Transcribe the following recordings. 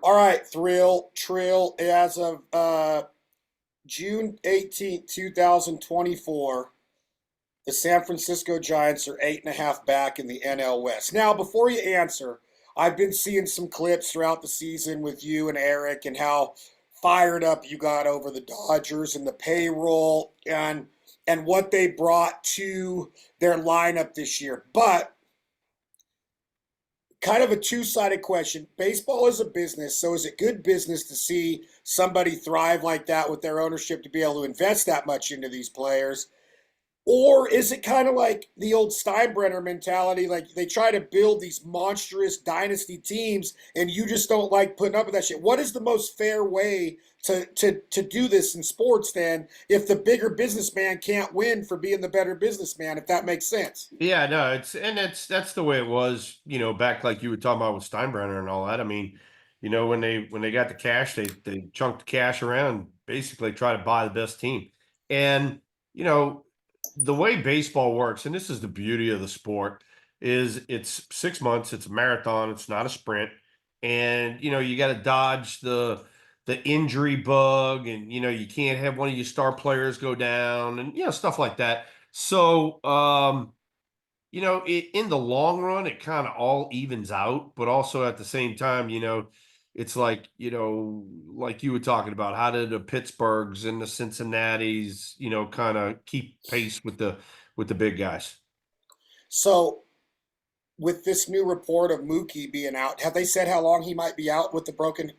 All right, Trill. As of June 18th, 2024, the San Francisco Giants are 8.5 back in the NL West. Now, before you answer, I've been seeing some clips throughout the season with you and Eric and how fired up you got over the Dodgers and the payroll and what they brought to their lineup this year. But kind of a two-sided question. Baseball is a business, so is it good business to see somebody thrive like that with their ownership to be able to invest that much into these players? Or is it kind of like the old Steinbrenner mentality? Like they try to build these monstrous dynasty teams and you just don't like putting up with that shit. What is the most fair way to do this in sports then if the bigger businessman can't win for being the better businessman, if that makes sense? Yeah, no, that's the way it was, back like you were talking about with Steinbrenner and all that. I mean, when they got the cash, they chunked the cash around, basically try to buy the best team. And, you know, the way baseball works, and this is the beauty of the sport, is it's 6 months, it's a marathon, it's not a sprint. And, you got to dodge the injury bug, and you can't have one of your star players go down, and stuff like that. So, in the long run, it kind of all evens out, but also at the same time, it's like, like you were talking about, how did the Pittsburghs and the Cincinnatis, kind of keep pace with the big guys? So with this new report of Mookie being out, have they said how long he might be out with the broken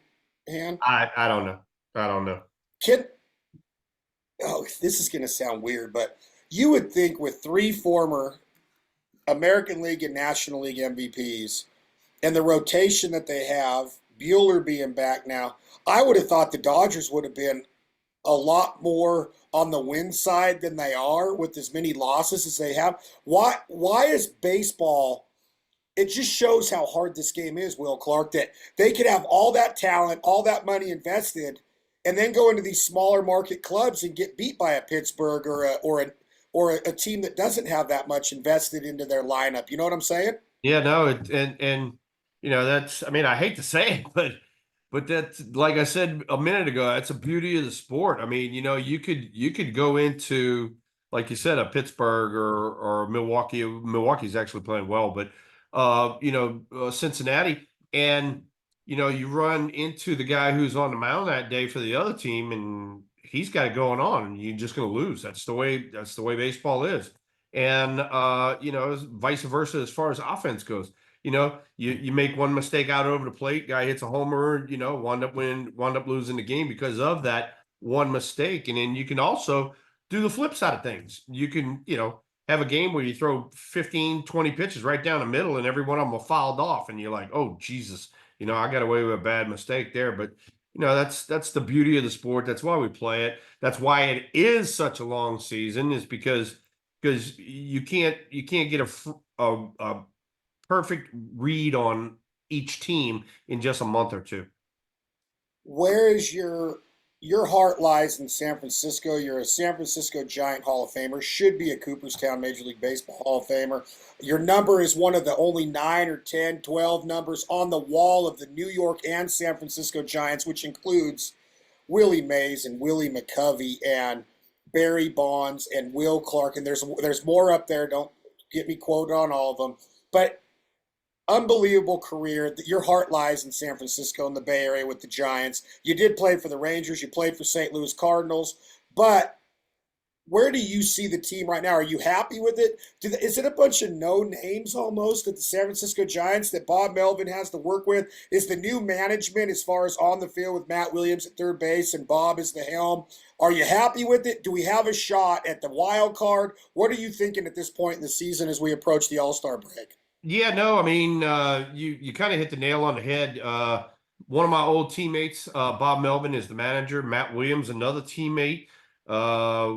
hand? I don't know. I don't know. Kid, oh, this is going to sound weird, but you would think with three former American League and National League MVPs and the rotation that they have, Bueller being back now, I would have thought the Dodgers would have been a lot more on the win side than they are with as many losses as they have. Why is baseball, it just shows how hard this game is, Will Clark, that they could have all that talent, all that money invested, and then go into these smaller market clubs and get beat by a Pittsburgh or a team that doesn't have that much invested into their lineup. You know what I'm saying? Yeah, no, and that's, I mean, I hate to say it, but that's, like I said a minute ago, that's the beauty of the sport. I mean, you could go into, like you said, a Pittsburgh or Milwaukee. Milwaukee's actually playing well, but Cincinnati, and you run into the guy who's on the mound that day for the other team, and he's got it going on, and you're just going to lose. That's the way baseball is. And vice versa as far as offense goes. You make one mistake out over the plate, guy hits a homer, wound up losing the game because of that one mistake. And then you can also do the flip side of things. You can, have a game where you throw 15, 20 pitches right down the middle and every one of them are fouled off. And you're like, oh, Jesus, I got away with a bad mistake there. But, that's the beauty of the sport. That's why we play it. That's why it is such a long season, is because you can't get a perfect read on each team in just a month or two. Where is your heart lies in San Francisco. You're a San Francisco Giant Hall of Famer, should be a Cooperstown Major League Baseball Hall of Famer. Your number is one of the only 9 or 10, 12 numbers on the wall of the New York and San Francisco Giants, which includes Willie Mays and Willie McCovey and Barry Bonds and Will Clark. And there's more up there. Don't get me quoted on all of them. But unbelievable career. Your heart lies in San Francisco in the Bay Area with the Giants. You did play for the Rangers. You played for St. Louis Cardinals. But where do you see the team right now? Are you happy with it? Is it a bunch of no names almost at the San Francisco Giants that Bob Melvin has to work with? Is the new management as far as on the field with Matt Williams at third base and Bob as the helm? Are you happy with it? Do we have a shot at the wild card? What are you thinking at this point in the season as we approach the All-Star break? Yeah, no, I mean, you kind of hit the nail on the head. One of my old teammates, Bob Melvin, is the manager. Matt Williams, another teammate, uh,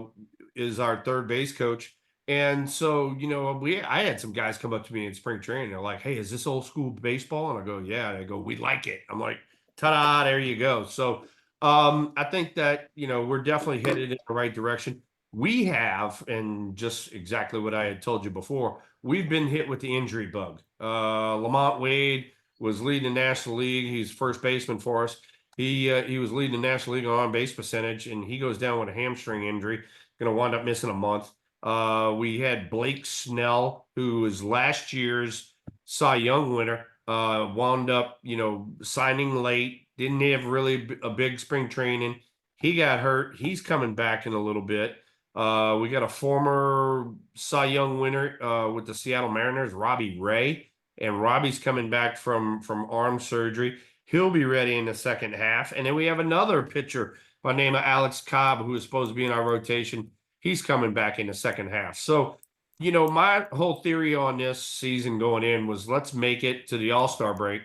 is our third base coach. And so, I had some guys come up to me in spring training. They're like, "Hey, is this old school baseball?" And I go, "Yeah." And they go, "We like it." I'm like, "Ta-da! There you go." So, I think that we're definitely headed in the right direction. We have, and just exactly what I had told you before, we've been hit with the injury bug. Lamont Wade was leading the National League. He's first baseman for us. He was leading the National League on base percentage, and he goes down with a hamstring injury. Going to wind up missing a month. We had Blake Snell, who was last year's Cy Young winner. Wound up, signing late. Didn't have really a big spring training. He got hurt. He's coming back in a little bit. We got a former Cy Young winner with the Seattle Mariners, Robbie Ray, and Robbie's coming back from arm surgery. He'll be ready in the second half. And then we have another pitcher by the name of Alex Cobb, who is supposed to be in our rotation. He's coming back in the second half. So, my whole theory on this season going in was let's make it to the All-Star break,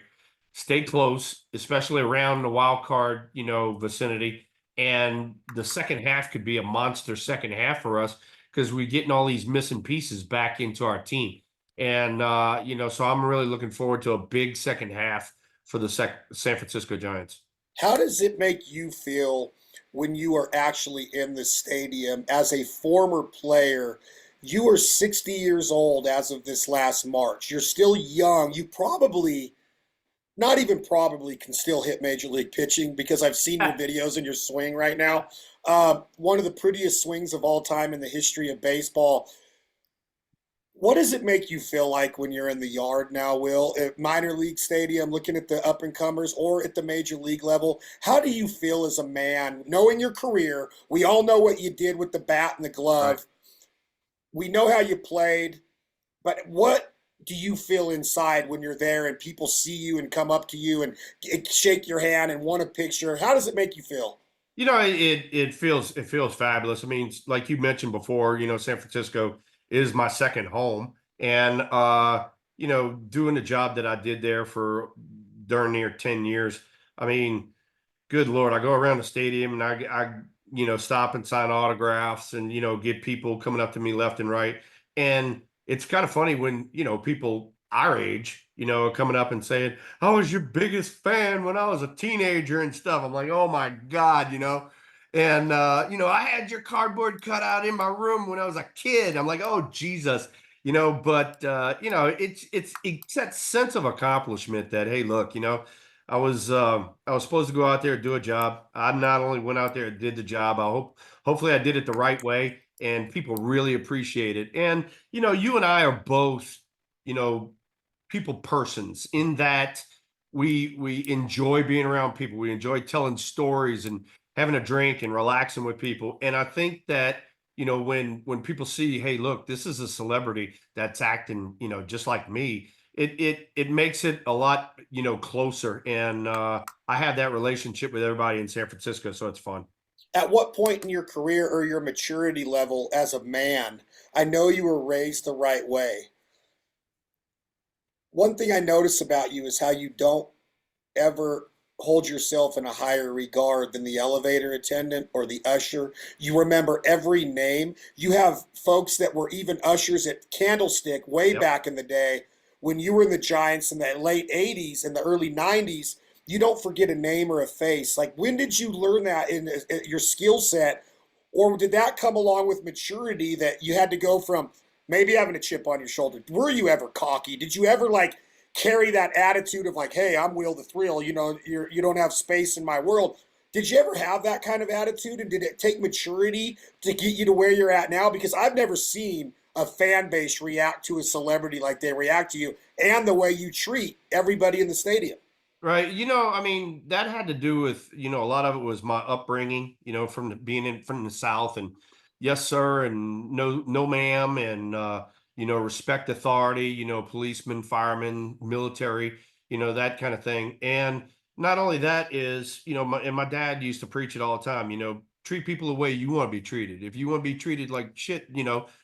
stay close, especially around the wild card, vicinity. And the second half could be a monster second half for us because we're getting all these missing pieces back into our team. And, so I'm really looking forward to a big second half for the San Francisco Giants. How does it make you feel when you are actually in the stadium as a former player? You are 60 years old as of this last March. You're still young. You probably, not even probably, can still hit major league pitching because I've seen your videos and your swing right now. One of the prettiest swings of all time in the history of baseball. What does it make you feel like when you're in the yard now, Will, at minor league stadium, looking at the up-and-comers or at the major league level? How do you feel as a man, knowing your career? We all know what you did with the bat and the glove. Right. We know how you played, but what do you feel inside when you're there and people see you and come up to you and shake your hand and want a picture? How does it make you feel? It feels fabulous. I mean, like you mentioned before, San Francisco is my second home, and doing the job that I did there for darn near 10 years. I mean, good Lord, I go around the stadium and I stop and sign autographs and, get people coming up to me left and right. And it's kind of funny when, people our age, are coming up and saying, I was your biggest fan when I was a teenager and stuff. I'm like, oh my God, And, I had your cardboard cutout in my room when I was a kid. I'm like, oh, Jesus, it's that sense of accomplishment that, hey, look, I was supposed to go out there and do a job. I not only went out there and did the job, hopefully I did it the right way and people really appreciate it. And, you and I are both, you know, people persons in that we enjoy being around people. We enjoy telling stories and having a drink and relaxing with people. And I think that, when people see, hey, look, this is a celebrity that's acting, just like me, it makes it a lot, closer. And I have that relationship with everybody in San Francisco, so it's fun. At what point in your career or your maturity level as a man, I know you were raised the right way. One thing I notice about you is how you don't ever hold yourself in a higher regard than the elevator attendant or the usher. You remember every name. You have folks that were even ushers at Candlestick way Yep. back in the day when you were in the Giants in the late 80s and the early 90s. You don't forget a name or a face. Like, when did you learn that in your skill set? Or did that come along with maturity that you had to go from maybe having a chip on your shoulder? Were you ever cocky? Did you ever like carry that attitude of like, hey, I'm Will the Thrill, you don't have space in my world? Did you ever have that kind of attitude, and did it take maturity to get you to where you're at now? Because I've never seen a fan base react to a celebrity like they react to you, and the way you treat everybody in the stadium. Right. I mean, that had to do with, a lot of it was my upbringing, from being from the South, and yes, sir, and no, no, ma'am, and, respect authority, policemen, firemen, military, that kind of thing. And not only that is, and my dad used to preach it all the time, treat people the way you want to be treated. If you want to be treated like shit,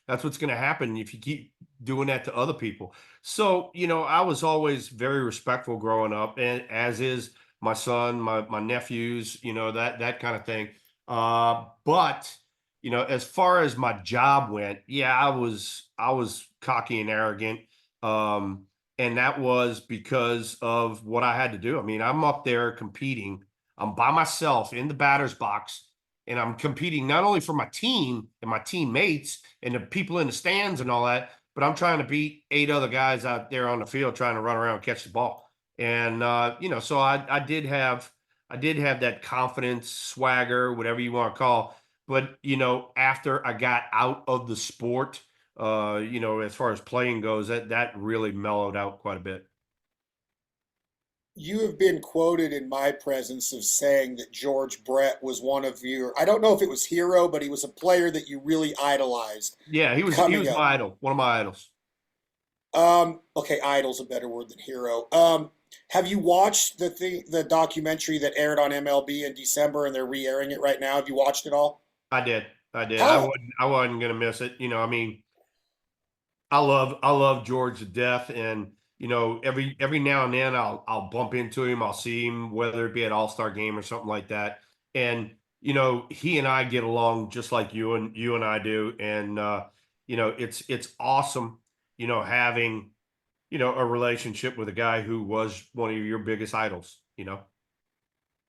that's what's going to happen if you keep doing that to other people. So, I was always very respectful growing up, and as is my son, my nephews, that kind of thing. But as far as my job went, yeah, I was cocky and arrogant. Um, and that was because of what I had to do. I mean, I'm up there competing. I'm by myself in the batter's box, and I'm competing not only for my team and my teammates and the people in the stands and all that, but I'm trying to beat 8 other guys out there on the field trying to run around and catch the ball. And so I did have that confidence, swagger, whatever you want to call. But after I got out of the sport, as far as playing goes, that really mellowed out quite a bit. You have been quoted in my presence of saying that George Brett was one of your, I don't know if it was hero, but he was a player that you really idolized Yeah, he coming was up. my idol, one of my idols. Okay, idol's a better word than hero. Have you watched the documentary that aired on MLB in December and they're re-airing it right now? Have you watched it all? I did. I did. How I wasn't gonna miss it. I mean, I love George to death, and every now and then I'll bump into him. I'll see him, whether it be at All-Star game or something like that. And he and I get along just like you and I do. And it's awesome, having a relationship with a guy who was one of your biggest idols.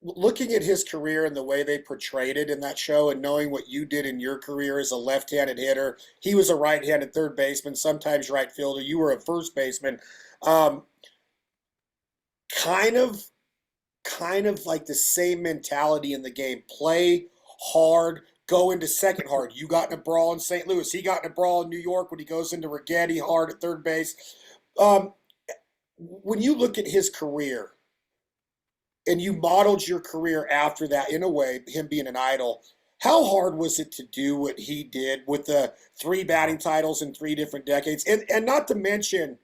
looking at his career and the way they portrayed it in that show and knowing what you did in your career as a left-handed hitter, he was a right-handed third baseman, sometimes right fielder, you were a first baseman. um, kind of kind of like the same mentality in the game: play hard, go into second hard. You got in a brawl in St. Louis, he got in a brawl in New York when he goes into Rigetti hard at third base. um, when you look at his career and you modeled your career after that, in a way, him being an idol, how hard was it to do what he did with the three batting titles in three different decades? And not to mention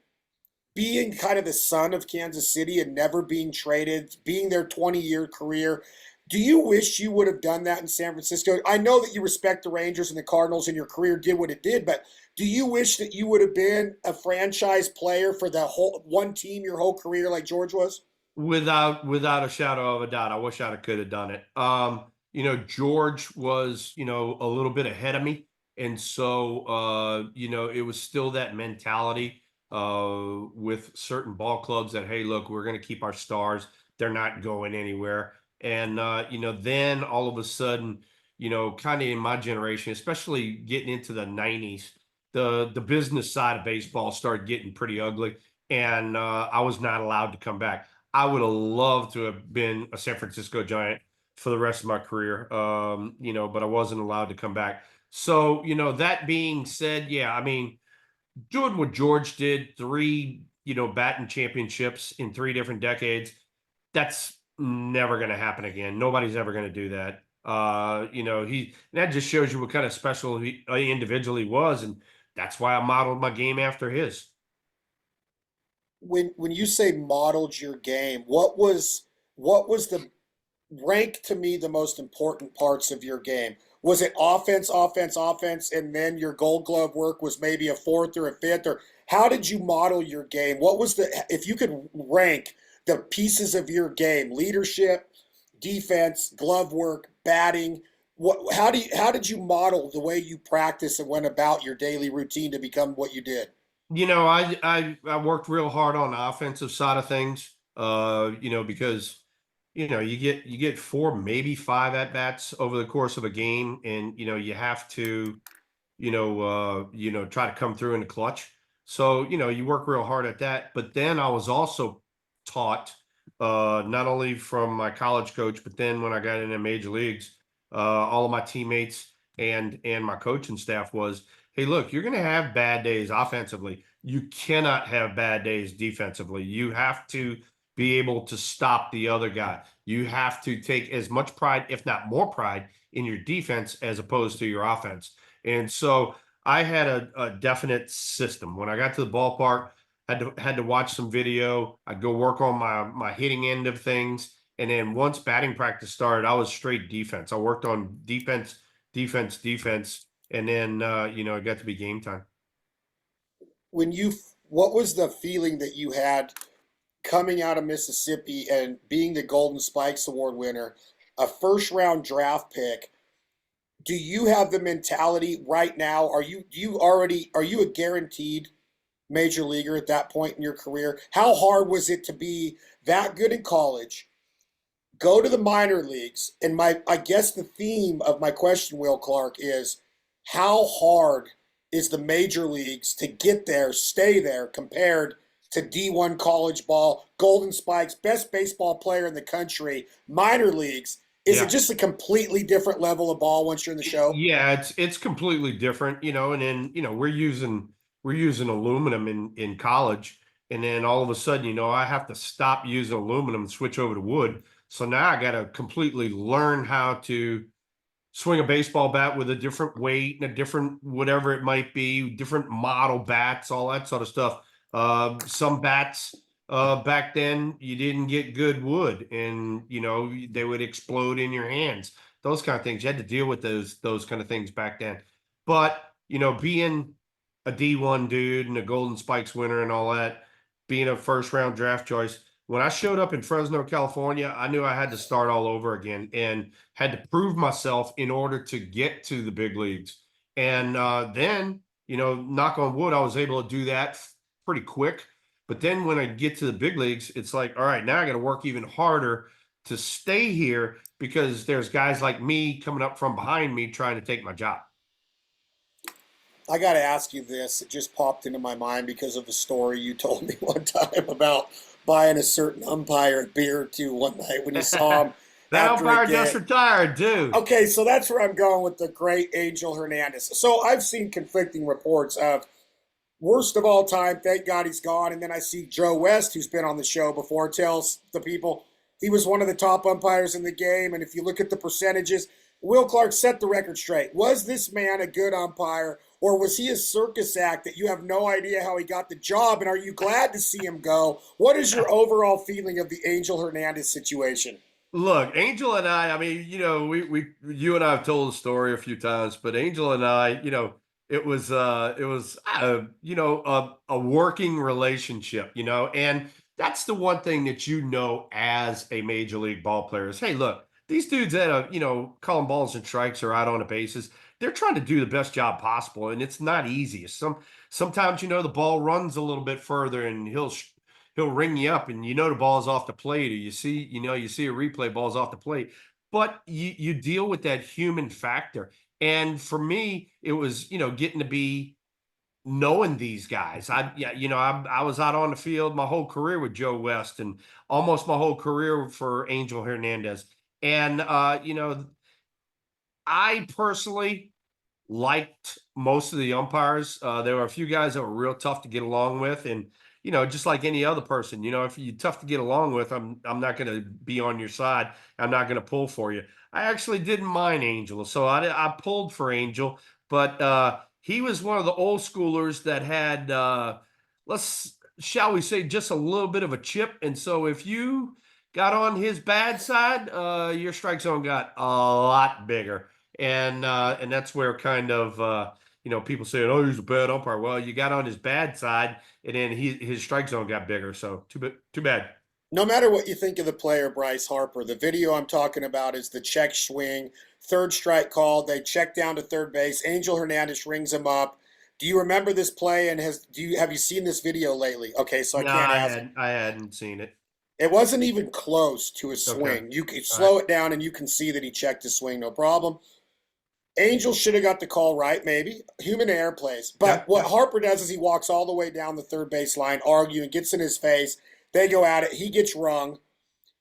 being kind of the son of Kansas City and never being traded, being their 20-year career. Do you wish you would have done that in San Francisco? I know that you respect the Rangers and the Cardinals and your career did what it did, but do you wish that you would have been a franchise player for the whole one team your whole career like George was? Without a shadow of a doubt, I wish I could have done it. George was, a little bit ahead of me. And so it was still that mentality with certain ball clubs that, hey, look, we're gonna keep our stars. They're not going anywhere. And then all of a sudden, kind of in my generation, especially getting into the 90s, the business side of baseball started getting pretty ugly. And I was not allowed to come back. I would have loved to have been a San Francisco Giant for the rest of my career, but I wasn't allowed to come back. So, that being said, yeah, I mean, doing what George did, three, batting championships in three different decades, that's never going to happen again. Nobody's ever going to do that. That just shows you what kind of special individual he was. And that's why I modeled my game after his. When you say modeled your game, what was the rank to me the most important parts of your game? Was it offense, offense, offense, and then your Gold Glove work was maybe a fourth or a fifth? Or how did you model your game? What was if you could rank the pieces of your game: leadership, defense, glove work, batting? How did you model the way you practice and went about your daily routine to become what you did? I worked real hard on the offensive side of things. Because you get four, maybe five at bats over the course of a game, and you have to try to come through in the clutch. So, you work real hard at that. But then I was also taught, not only from my college coach, but then when I got into major leagues, all of my teammates and my coaching staff was, hey, look, you're going to have bad days offensively. You cannot have bad days defensively. You have to be able to stop the other guy. You have to take as much pride, if not more pride, in your defense as opposed to your offense. And so I had a definite system. When I got to the ballpark, had to watch some video. I'd go work on my hitting end of things. And then once batting practice started, I was straight defense. I worked on defense, defense, defense, and then it got to be game time. When you What was the feeling that you had coming out of Mississippi and being the Golden Spikes Award winner, a first round draft pick? Do you have the mentality right now? Are you a guaranteed major leaguer at that point in your career? How hard was it to be that good in college, go to the minor leagues? And my I guess the theme of my question, Will Clark, is how hard is the major leagues to get there, stay there, compared to D1 college ball, Golden Spikes, best baseball player in the country, minor leagues. Is it Yeah. just a completely different level of ball once you're in the show? Yeah, it's completely different, and then, we're using aluminum in college, and then all of a sudden, I have to stop using aluminum and switch over to wood. So now I got to completely learn how to swing a baseball bat with a different weight and a different whatever it might be, different model bats, all that sort of stuff. Some bats back then you didn't get good wood, and they would explode in your hands. Those kind of things. You had to deal with those kind of things back then. But being a D1 dude and a Golden Spikes winner and all that, being a first round draft choice. When I showed up in Fresno, California, I knew I had to start all over again and had to prove myself in order to get to the big leagues. And then, knock on wood, I was able to do that pretty quick. But then when I get to the big leagues, it's like, all right, now I got to work even harder to stay here because there's guys like me coming up from behind me trying to take my job. I got to ask you this. It just popped into my mind because of a story you told me one time about buying a certain umpire a beer or two one night when you saw him That after a umpire just game. retired, too. Okay, so that's where I'm going with the great Angel Hernandez. So I've seen conflicting reports of worst of all time, thank God he's gone. And then I see Joe West, who's been on the show before, tells the people he was one of the top umpires in the game. And if you look at the percentages, Will Clark set the record straight. Was this man a good umpire, or was he a circus act that you have no idea how he got the job? And are you glad to see him go? What is your overall feeling of the Angel Hernandez situation? Look, Angel and I mean, you and I have told the story a few times, but Angel and I, it was a working relationship, and that's the one thing that as a major league ball player is, hey, look, these dudes that are, calling balls and strikes are out on the bases. They're trying to do the best job possible, and it's not easy. Sometimes, the ball runs a little bit further and he'll ring you up and the ball's off the plate, or you see a replay, ball's off the plate. But you deal with that human factor. And for me, it was, getting to be knowing these guys. I was out on the field my whole career with Joe West and almost my whole career for Angel Hernandez. And I personally liked most of the umpires. There were a few guys that were real tough to get along with, and just like any other person, if you're tough to get along with, I'm not going to be on your side. I'm not going to pull for you. I actually didn't mind Angel, so I pulled for Angel, but he was one of the old schoolers that had let's shall we say just a little bit of a chip, and so if you got on his bad side, your strike zone got a lot bigger, and that's where kind of people saying, "Oh, he's a bad umpire." Well, you got on his bad side, and then his strike zone got bigger. So too bad. No matter what you think of the player Bryce Harper, the video I'm talking about is the check swing, third strike called. They check down to third base. Angel Hernandez rings him up. Do you remember this play? And have you seen this video lately? Okay, so I No, can't I ask. hadn't I hadn't seen it. It wasn't even close to his Okay, swing. You can all right, slow it down and you can see that he checked his swing, no problem. Angel should have got the call right, maybe. Human error plays. yeah, But what yeah, Harper does is he walks all the way down the third base line, arguing, gets in his face. They go at it. He gets rung.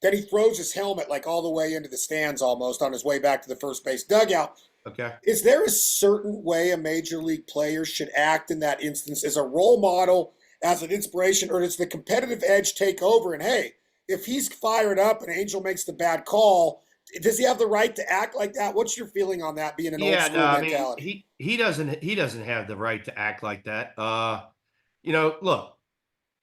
Then he throws his helmet like all the way into the stands almost on his way back to the first base dugout. okay. Is there a certain way a major league player should act in that instance as a role model, as an inspiration, or does the competitive edge take over? And hey, if he's fired up and Angel makes the bad call, does he have the right to act like that? What's your feeling on that being an old Yeah, no, school I mean mentality? he doesn't have the right to act like that. Look,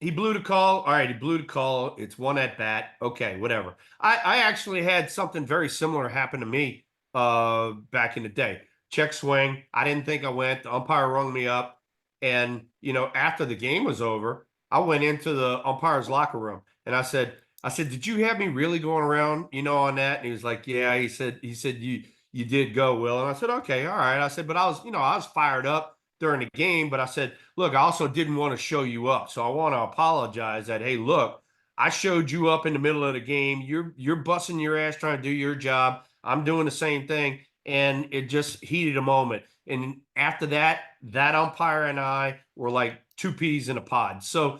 he blew the call. All right, he blew the call. It's one at bat. Okay, whatever. I actually had something very similar happen to me back in the day. Check swing. I didn't think I went. The umpire rung me up. And after the game was over, I went into the umpire's locker room and I said, did you have me really going around, on that? And he was like, yeah. He said you did go, Will. And I said, okay, all right. I said, but I was fired up during the game, but I said, look, I also didn't want to show you up. So I want to apologize that, hey, look, I showed you up in the middle of the game. You're busting your ass trying to do your job. I'm doing the same thing. And it just heated a moment. And after that, that umpire and I were like two peas in a pod. So,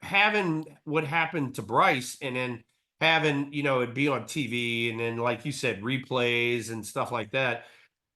having what happened to Bryce and then having, it be on TV and then, like you said, replays and stuff like that,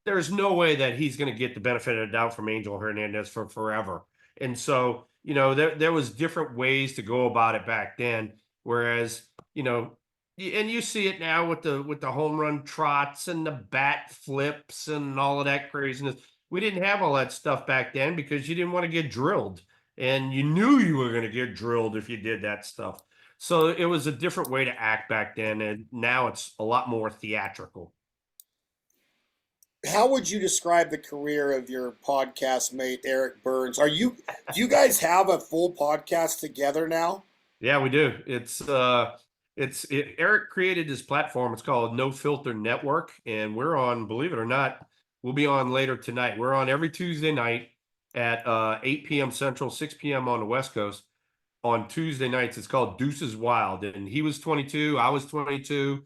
there's no way that he's going to get the benefit of the doubt from Angel Hernandez for forever. And so, there was different ways to go about it back then. Whereas, and you see it now with the home run trots and the bat flips and all of that craziness. We didn't have all that stuff back then because you didn't want to get drilled, and you knew you were going to get drilled if you did that stuff. So it was a different way to act back then, and now it's a lot more theatrical. How would you describe the career of your podcast mate Eric Burns? Do you guys have a full podcast together now? Yeah, we do. Eric created this platform. It's called No Filter Network, and we're on, believe it or not, we'll be on later tonight. We're on every Tuesday night at 8 p.m. Central, 6 p.m. on the West Coast. On Tuesday nights, it's called Deuces Wild, and he was 22, I was 22.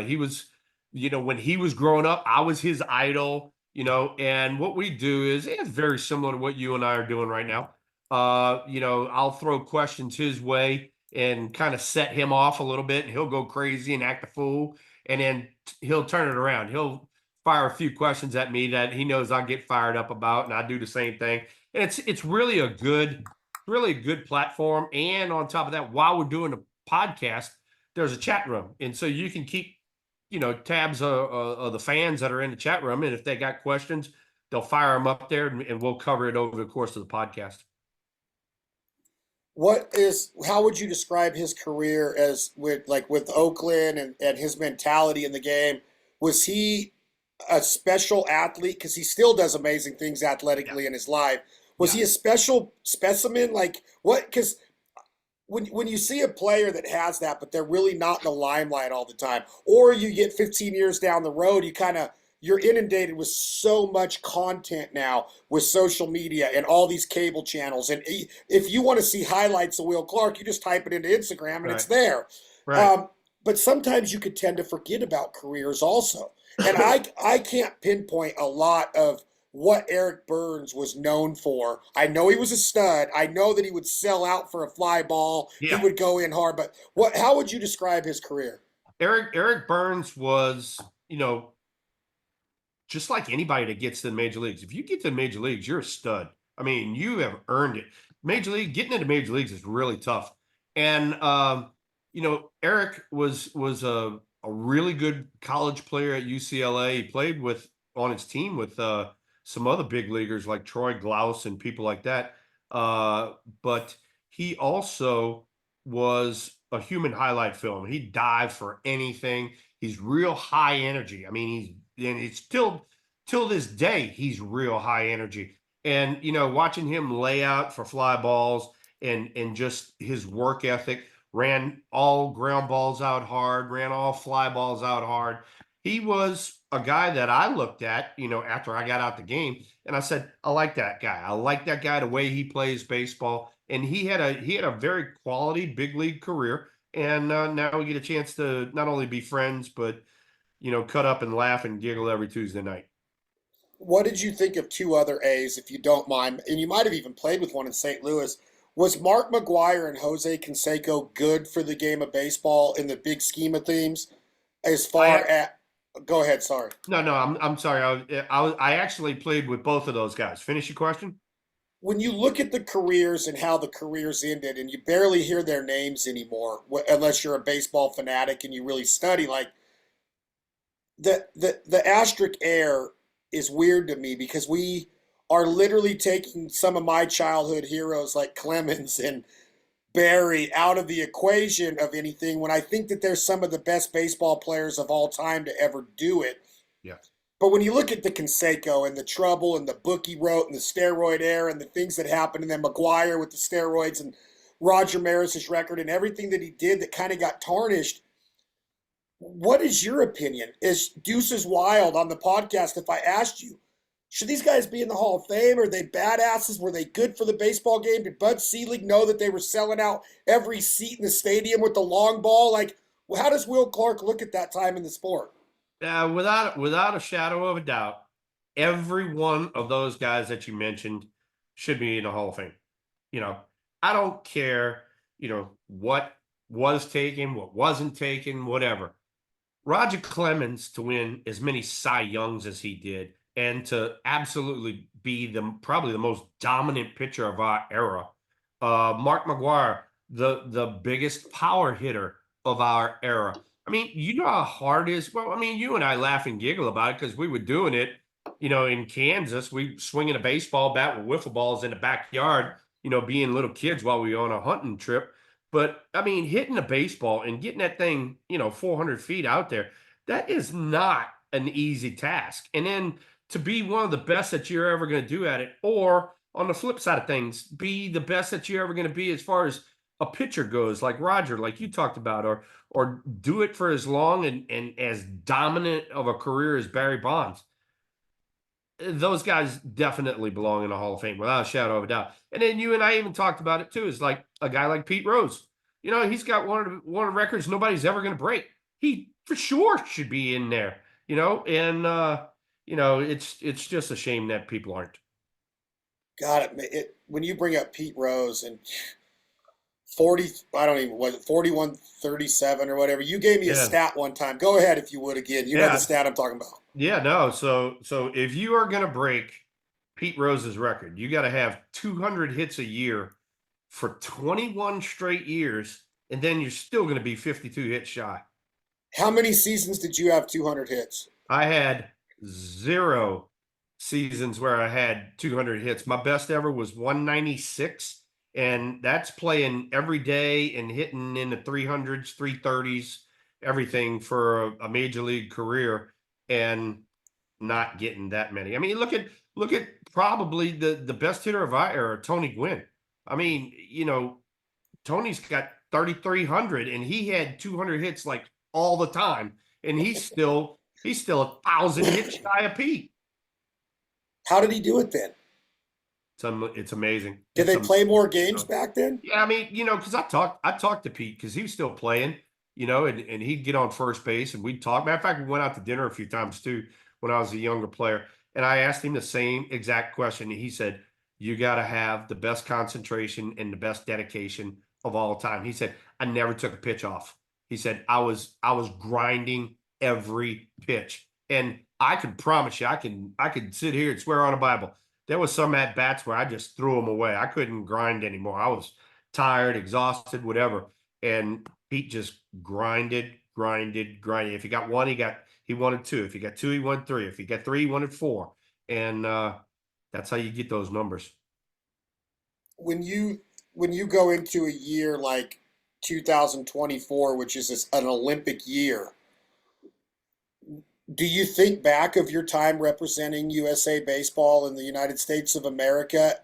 He was, when he was growing up, I was his idol. And what we do is it's very similar to what you and I are doing right now. I'll throw questions his way and kind of set him off a little bit, and he'll go crazy and act a fool, and then he'll turn it around. He'll fire a few questions at me that he knows I'll get fired up about, and I do the same thing. And it's really a good platform. And on top of that, while we're doing a podcast, there's a chat room, and so you can keep tabs of the fans that are in the chat room, and if they got questions, they'll fire them up there, and we'll cover it over the course of the podcast. How would you describe his career as with Oakland and his mentality in the game? Was he a special athlete? Because he still does amazing things athletically in his life. Was he a special specimen? Like what? Because when you see a player that has that, but they're really not in the limelight all the time, or you get 15 years down the road, you're inundated with so much content now with social media and all these cable channels. And if you want to see highlights of Will Clark, you just type it into Instagram and it's there. Right. But sometimes you could tend to forget about careers also. And I can't pinpoint a lot of what Eric Burns was known for. I know he was a stud. I know that he would sell out for a fly ball. He Yeah. would go in hard. But how would you describe his career? Eric Burns was, just like anybody that gets to the major leagues. If you get to the major leagues, you're a stud. I mean, you have earned it. Getting into major leagues is really tough. And Eric was a really good college player at UCLA. He played on his team with some other big leaguers like Troy Glaus and people like that. But he also was a human highlight film. He'd dive for anything. He's real high energy. I mean, it's till this day, he's real high energy. And watching him lay out for fly balls and just his work ethic, ran all ground balls out hard, ran all fly balls out hard. He was a guy that I looked at, after I got out the game, and I said, I like that guy. I like that guy, the way he plays baseball. And he had a very quality big league career. And now we get a chance to not only be friends, but cut up and laugh and giggle every Tuesday night. What did you think of two other A's, if you don't mind? And you might have even played with one in St. Louis. Was Mark McGwire and Jose Canseco good for the game of baseball in the big scheme of things? As far as, go ahead, sorry. No, I'm sorry. I actually played with both of those guys. Finish your question. When you look at the careers and how the careers ended, and you barely hear their names anymore, unless you're a baseball fanatic and you really study, like the asterisk air is weird to me because we are literally taking some of my childhood heroes like Clemens and Barry out of the equation of anything when I think that they're some of the best baseball players of all time to ever do it. Yeah. But when you look at the Canseco and the trouble and the book he wrote and the steroid era and the things that happened, and then McGwire with the steroids and Roger Maris's record and everything that he did that kind of got tarnished, what is your opinion? Is Deuces Wild on the podcast, if I asked you, should these guys be in the Hall of Fame? Are they badasses? Were they good for the baseball game? Did Bud Selig know that they were selling out every seat in the stadium with the long ball? Like, how does Will Clark look at that time in the sport? Without a shadow of a doubt, every one of those guys that you mentioned should be in the Hall of Fame. You know, I don't care, what was taken, what wasn't taken, whatever. Roger Clemens to win as many Cy Youngs as he did, and to absolutely be probably the most dominant pitcher of our era. Mark McGwire, the biggest power hitter of our era. I mean, you know how hard it is. Well, I mean, you and I laugh and giggle about it because we were doing it, in Kansas. We swinging a baseball bat with wiffle balls in the backyard, being little kids while we were on a hunting trip. But I mean, hitting a baseball and getting that thing, 400 feet out there, that is not an easy task. And then to be one of the best that you're ever going to do at it, or on the flip side of things, be the best that you're ever going to be as far as a pitcher goes, like Roger, like you talked about, or do it for as long and as dominant of a career as Barry Bonds. Those guys definitely belong in the Hall of Fame without a shadow of a doubt. And then you and I even talked about it too. Is like a guy like Pete Rose. He's got one of the records nobody's ever going to break. He for sure should be in there. And it's just a shame that people aren't. God, when you bring up Pete Rose and 40, I don't even, was it 41-37 or whatever? You gave me a Yeah, stat one time. Go ahead if you would again. You know the yeah, stat I'm talking about. yeah. No, so if you are going to break Pete Rose's record, you got to have 200 hits a year for 21 straight years, and then you're still going to be 52 hits shy. How many seasons did you have 200 hits? I had 0 seasons where I had 200 hits. My best ever was 196, and that's playing every day and hitting in the 300s, 330s, everything for a major league career, and not getting that many. I mean, look at probably the best hitter of our era, Tony Gwynn. I mean, Tony's got 3,300 and he had 200 hits like all the time. And he's still 1,000 hits shy of Pete. How did he do it then? It's amazing. Did It's they amazing. play more games back then? Yeah, I mean, because I talked to Pete because he was still playing, and he'd get on first base and we'd talk. Matter of fact, we went out to dinner a few times too when I was a younger player. And I asked him the same exact question. And he said, you got to have the best concentration and the best dedication of all time. He said, I never took a pitch off. He said, I was grinding every pitch. And I can promise you, I could sit here and swear on a Bible. There was some at bats where I just threw them away. I couldn't grind anymore. I was tired, exhausted, whatever. And Pete just grinded, grinded, grinded. If he got one, he wanted two. If he got two, he wanted three. If he got three, he wanted four. And that's how you get those numbers. When you go into a year like 2024, which is an Olympic year, do you think back of your time representing USA baseball in the United States of America?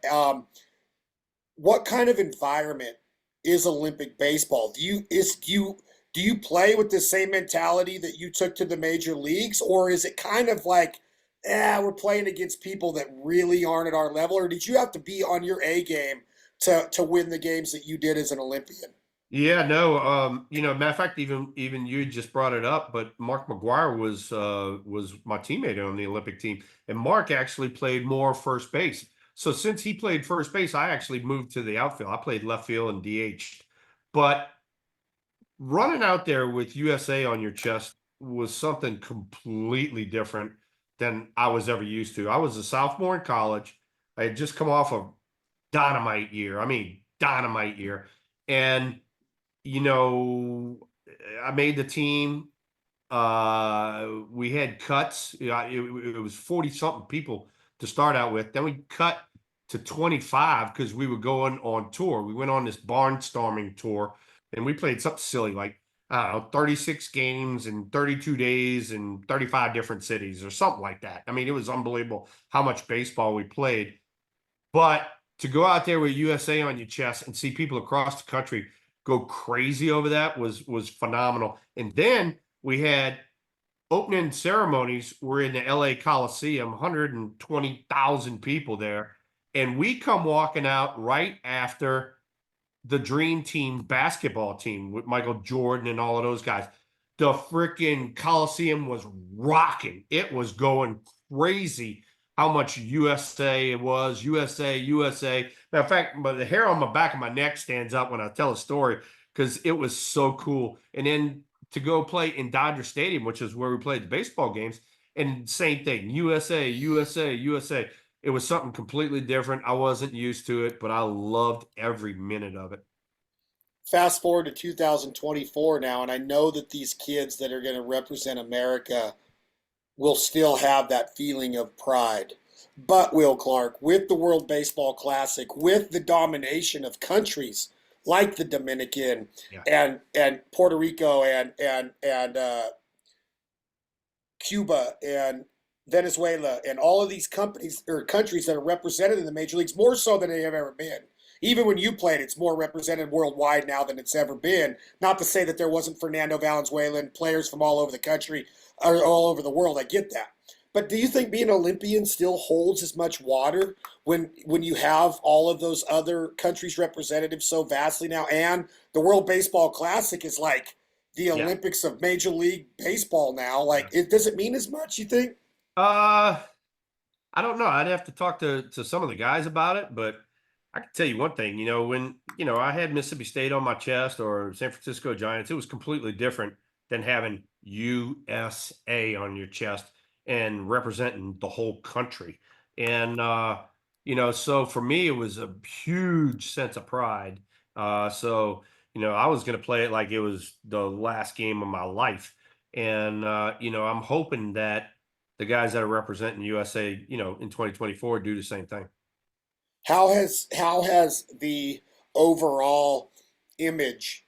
What kind of environment is Olympic baseball? Do you play with the same mentality that you took to the major leagues, or is it kind of like, we're playing against people that really aren't at our level, or did you have to be on your A game to win the games that you did as an Olympian? Yeah, no, matter of fact, even you just brought it up, but Mark McGuire was my teammate on the Olympic team, and Mark actually played more first base. So since he played first base, I actually moved to the outfield. I played left field and DH. But running out there with USA on your chest was something completely different than I was ever used to. I was a sophomore in college. I had just come off a dynamite year. I mean, dynamite year. And you know, I made the team. We had cuts. It was 40 something people to start out with. Then we cut to 25 because we were going on tour. We went on this barnstorming tour and we played something silly like, I don't know, 36 games in 32 days in 35 different cities or something like that. I mean, it was unbelievable how much baseball we played. But to go out there with USA on your chest and see people across the country go crazy over that was phenomenal. And then we had opening ceremonies. We're in the LA Coliseum, 120,000 people there. And we come walking out right after the Dream Team basketball team with Michael Jordan and all of those guys. The freaking Coliseum was rocking. It was going crazy how much USA it was. USA, USA. Matter of fact, but the hair on my back of my neck stands up when I tell a story because it was so cool. And then to go play in Dodger Stadium, which is where we played the baseball games, and same thing, USA, USA, USA. It was something completely different. I wasn't used to it, but I loved every minute of it. Fast forward to 2024 now, and I know that these kids that are going to represent America will still have that feeling of pride. But Will Clark, with the World Baseball Classic, with the domination of countries like the Dominican Yeah. and Puerto Rico and Cuba and Venezuela and all of these companies or countries that are represented in the major leagues more so than they have ever been. Even when you played, it's more represented worldwide now than it's ever been. Not to say that there wasn't Fernando Valenzuela and players from all over the country or all over the world. I get that. But do you think being an Olympian still holds as much water when you have all of those other countries represented so vastly now? And the World Baseball Classic is like the Yeah. Olympics of Major League Baseball now. Like, Yeah. it does it mean as much, you think? Uh, I don't know. I'd have to talk to some of the guys about it, but I can tell you one thing. When I had Mississippi State on my chest or San Francisco Giants, it was completely different than having USA on your chest and representing the whole country. And so for me, it was a huge sense of pride. So I was going to play it like it was the last game of my life, and I'm hoping that the guys that are representing USA, in 2024 do the same thing. How has the overall image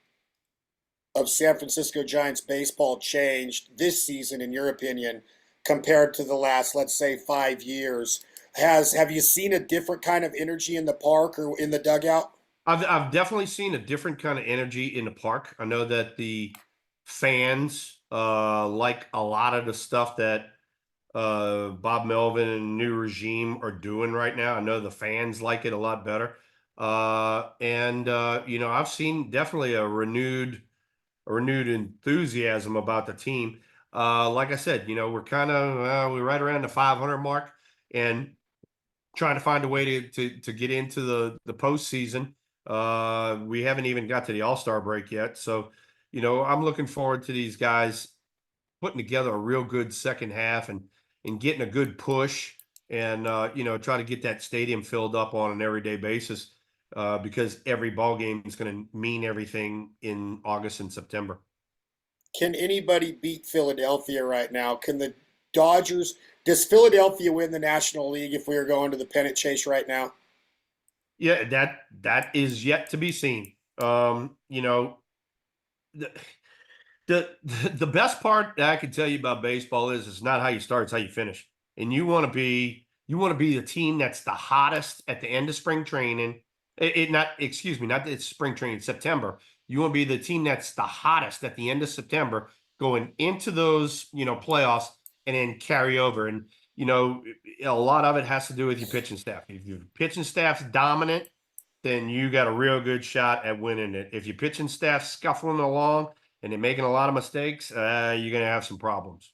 of San Francisco Giants baseball changed this season, in your opinion, compared to the last, let's say, 5 years? Have you seen a different kind of energy in the park or in the dugout? I've definitely seen a different kind of energy in the park. I know that the fans like a lot of the stuff that Bob Melvin and new regime are doing right now. I know the fans like it a lot better. And I've seen definitely a renewed enthusiasm about the team. Like I said, we're kind of we're right around the 500 mark and trying to find a way to get into the postseason. We haven't even got to the All-Star break yet, so I'm looking forward to these guys putting together a real good second half and getting a good push and try to get that stadium filled up on an everyday basis because every ball game is going to mean everything in August and September. Can anybody beat Philadelphia right now? Can the Dodgers, does Philadelphia win the National League if we are going to the pennant chase right now? Yeah, that is yet to be seen. The, the the best part that I can tell you about baseball is it's not how you start, it's how you finish. And you want to be the team that's the hottest at the end of spring training. It not excuse me, not it's spring training, September. You want to be the team that's the hottest at the end of September, going into those playoffs, and then carry over. And a lot of it has to do with your pitching staff. If your pitching staff's dominant, then you got a real good shot at winning it. If your pitching staff's scuffling along and they're making a lot of mistakes, you're going to have some problems.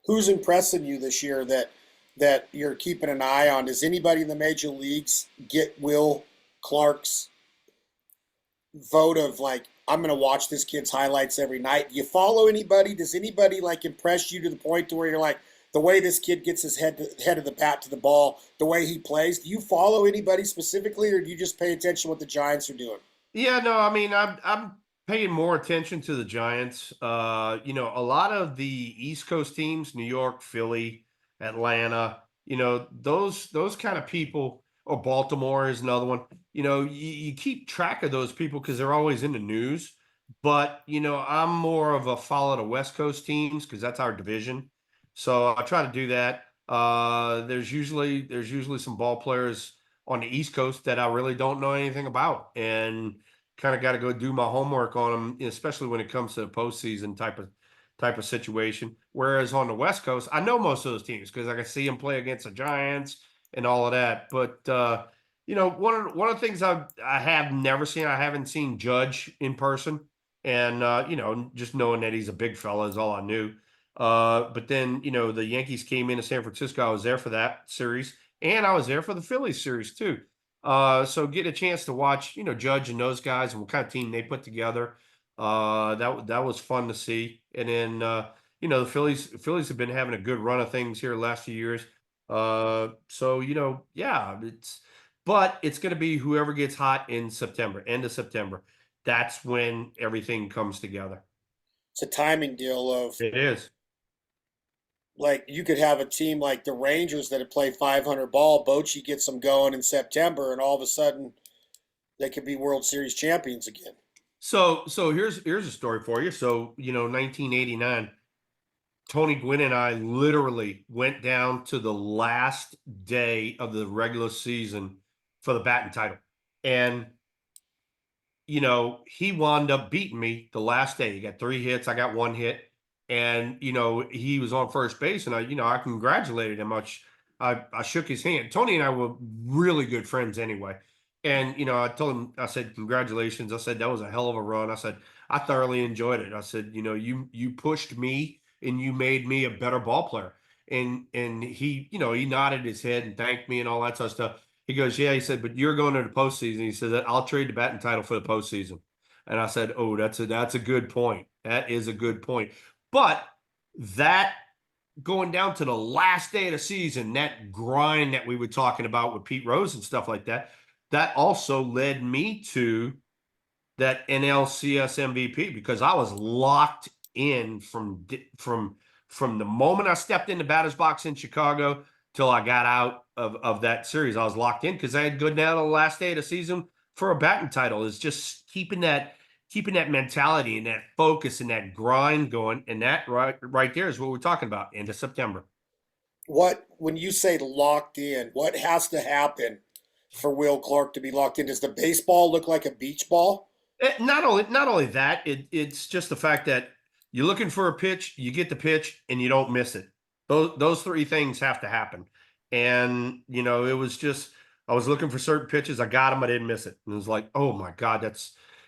Who's impressing you this year that you're keeping an eye on? Does anybody in the major leagues get Will Clark's vote of like, I'm going to watch this kid's highlights every night? Do you follow anybody? Does anybody like impress you to the point to where you're like, the way this kid gets his head of the bat to the ball, the way he plays? Do you follow anybody specifically, or do you just pay attention to what the Giants are doing? Yeah, no, I mean, I'm paying more attention to the Giants. A lot of the East Coast teams, New York, Philly, Atlanta, those kind of people, or Baltimore is another one. You keep track of those people because they're always in the news. But I'm more of a follow the West Coast teams because that's our division. So I try to do that. There's usually some ball players on the East Coast that I really don't know anything about, and kind of got to go do my homework on them, especially when it comes to the postseason type of situation. Whereas on the West Coast, I know most of those teams because I can see them play against the Giants and all of that. But one of the things I have never seen, I haven't seen Judge in person, and just knowing that he's a big fella is all I knew. But then the Yankees came into San Francisco. I was there for that series, and I was there for the Phillies series too. So getting a chance to watch, Judge and those guys and what kind of team they put together. That was fun to see. And then the Phillies have been having a good run of things here the last few years. So yeah, but it's going to be whoever gets hot in September, end of September. That's when everything comes together. It's a timing deal of It is. like you could have a team like the Rangers that had played 500 ball. Bochy gets them going in September, and all of a sudden they could be World Series champions again. So here's a story for you. So 1989. Tony Gwynn and I literally went down to the last day of the regular season for the batting title. And, he wound up beating me the last day. He got 3 hits. I got 1 hit. And, he was on first base and I congratulated him much. I shook his hand. Tony and I were really good friends anyway. And, I told him, I said, congratulations. I said, that was a hell of a run. I said, I thoroughly enjoyed it. I said, you pushed me and you made me a better ball player. And he nodded his head and thanked me and all that sort of stuff. He goes, yeah. He said, but you're going to the postseason. He said that I'll trade the batting title for the postseason. And I said, oh, that's a good point. That is a good point. But that going down to the last day of the season, that grind that we were talking about with Pete Rose and stuff like that, that also led me to that NLCS MVP because I was locked in from the moment I stepped in the batter's box in Chicago till I got out of that series. I was locked in because I had good down to the last day of the season for a batting title. Is just keeping that mentality and that focus and that grind going, and that right there is what we're talking about. End of September. What when you say locked in, what has to happen for Will Clark to be locked in? Does the baseball look like a beach ball? Not only that, it's just the fact that you're looking for a pitch, you get the pitch, and you don't miss it. Those three things have to happen. And it was just I was looking for certain pitches, I got them, I didn't miss it, and it was like, oh my god,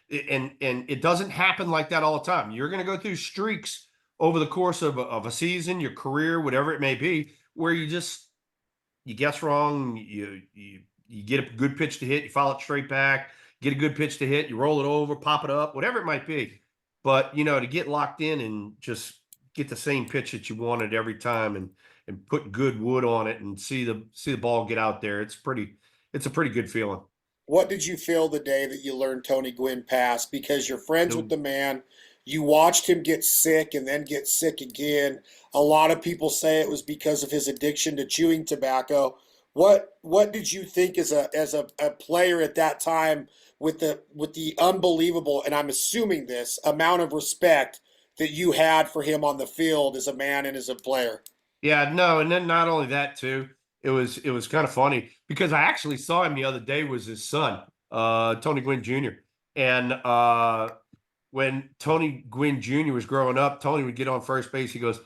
and it doesn't happen like that all the time. You're going to go through streaks over the course of a season, your career, whatever it may be, where you guess wrong, you get a good pitch to hit, you follow it straight back, get a good pitch to hit, you roll it over, pop it up, whatever it might be. But to get locked in and just get the same pitch that you wanted every time and put good wood on it and see the ball get out there, it's a pretty good feeling. What did you feel the day that you learned Tony Gwynn passed? Because you're friends with No, the man. You watched him get sick and then get sick again. A lot of people say it was because of his addiction to chewing tobacco. What did you think as a player at that time with the unbelievable, and I'm assuming this, amount of respect that you had for him on the field as a man and as a player? Yeah, no, and then not only that too, it was kind of funny because I actually saw him the other day was his son, Tony Gwynn Jr. And when Tony Gwynn Jr. was growing up, Tony would get on first base. He goes,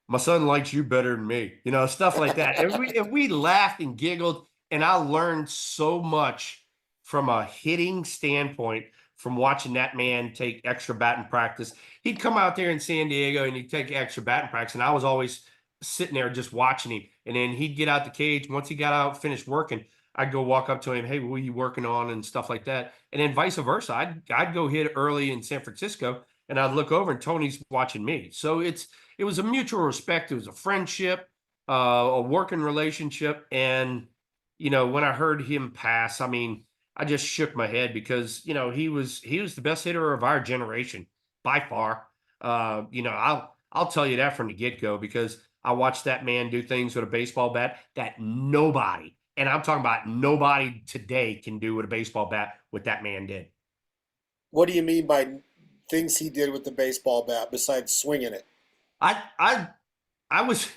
"My son likes you better than me," stuff like that. And we laughed and giggled, and I learned so much from a hitting standpoint from watching that man take extra batting practice. He'd come out there in San Diego and he'd take extra batting practice, and I was always sitting there just watching him. And then he'd get out the cage. Once he got out, finished working, I'd go walk up to him, "Hey, what are you working on?" and stuff like that. And then vice versa. I'd go hit early in San Francisco and I'd look over and Tony's watching me. So it was a mutual respect. It was a friendship, a working relationship. And when I heard him pass, I mean, I just shook my head because he was the best hitter of our generation by far. I'll tell you that from the get go because I watched that man do things with a baseball bat that nobody, and I'm talking about nobody today, can do with a baseball bat what that man did. What do you mean by things he did with the baseball bat besides swinging it? I was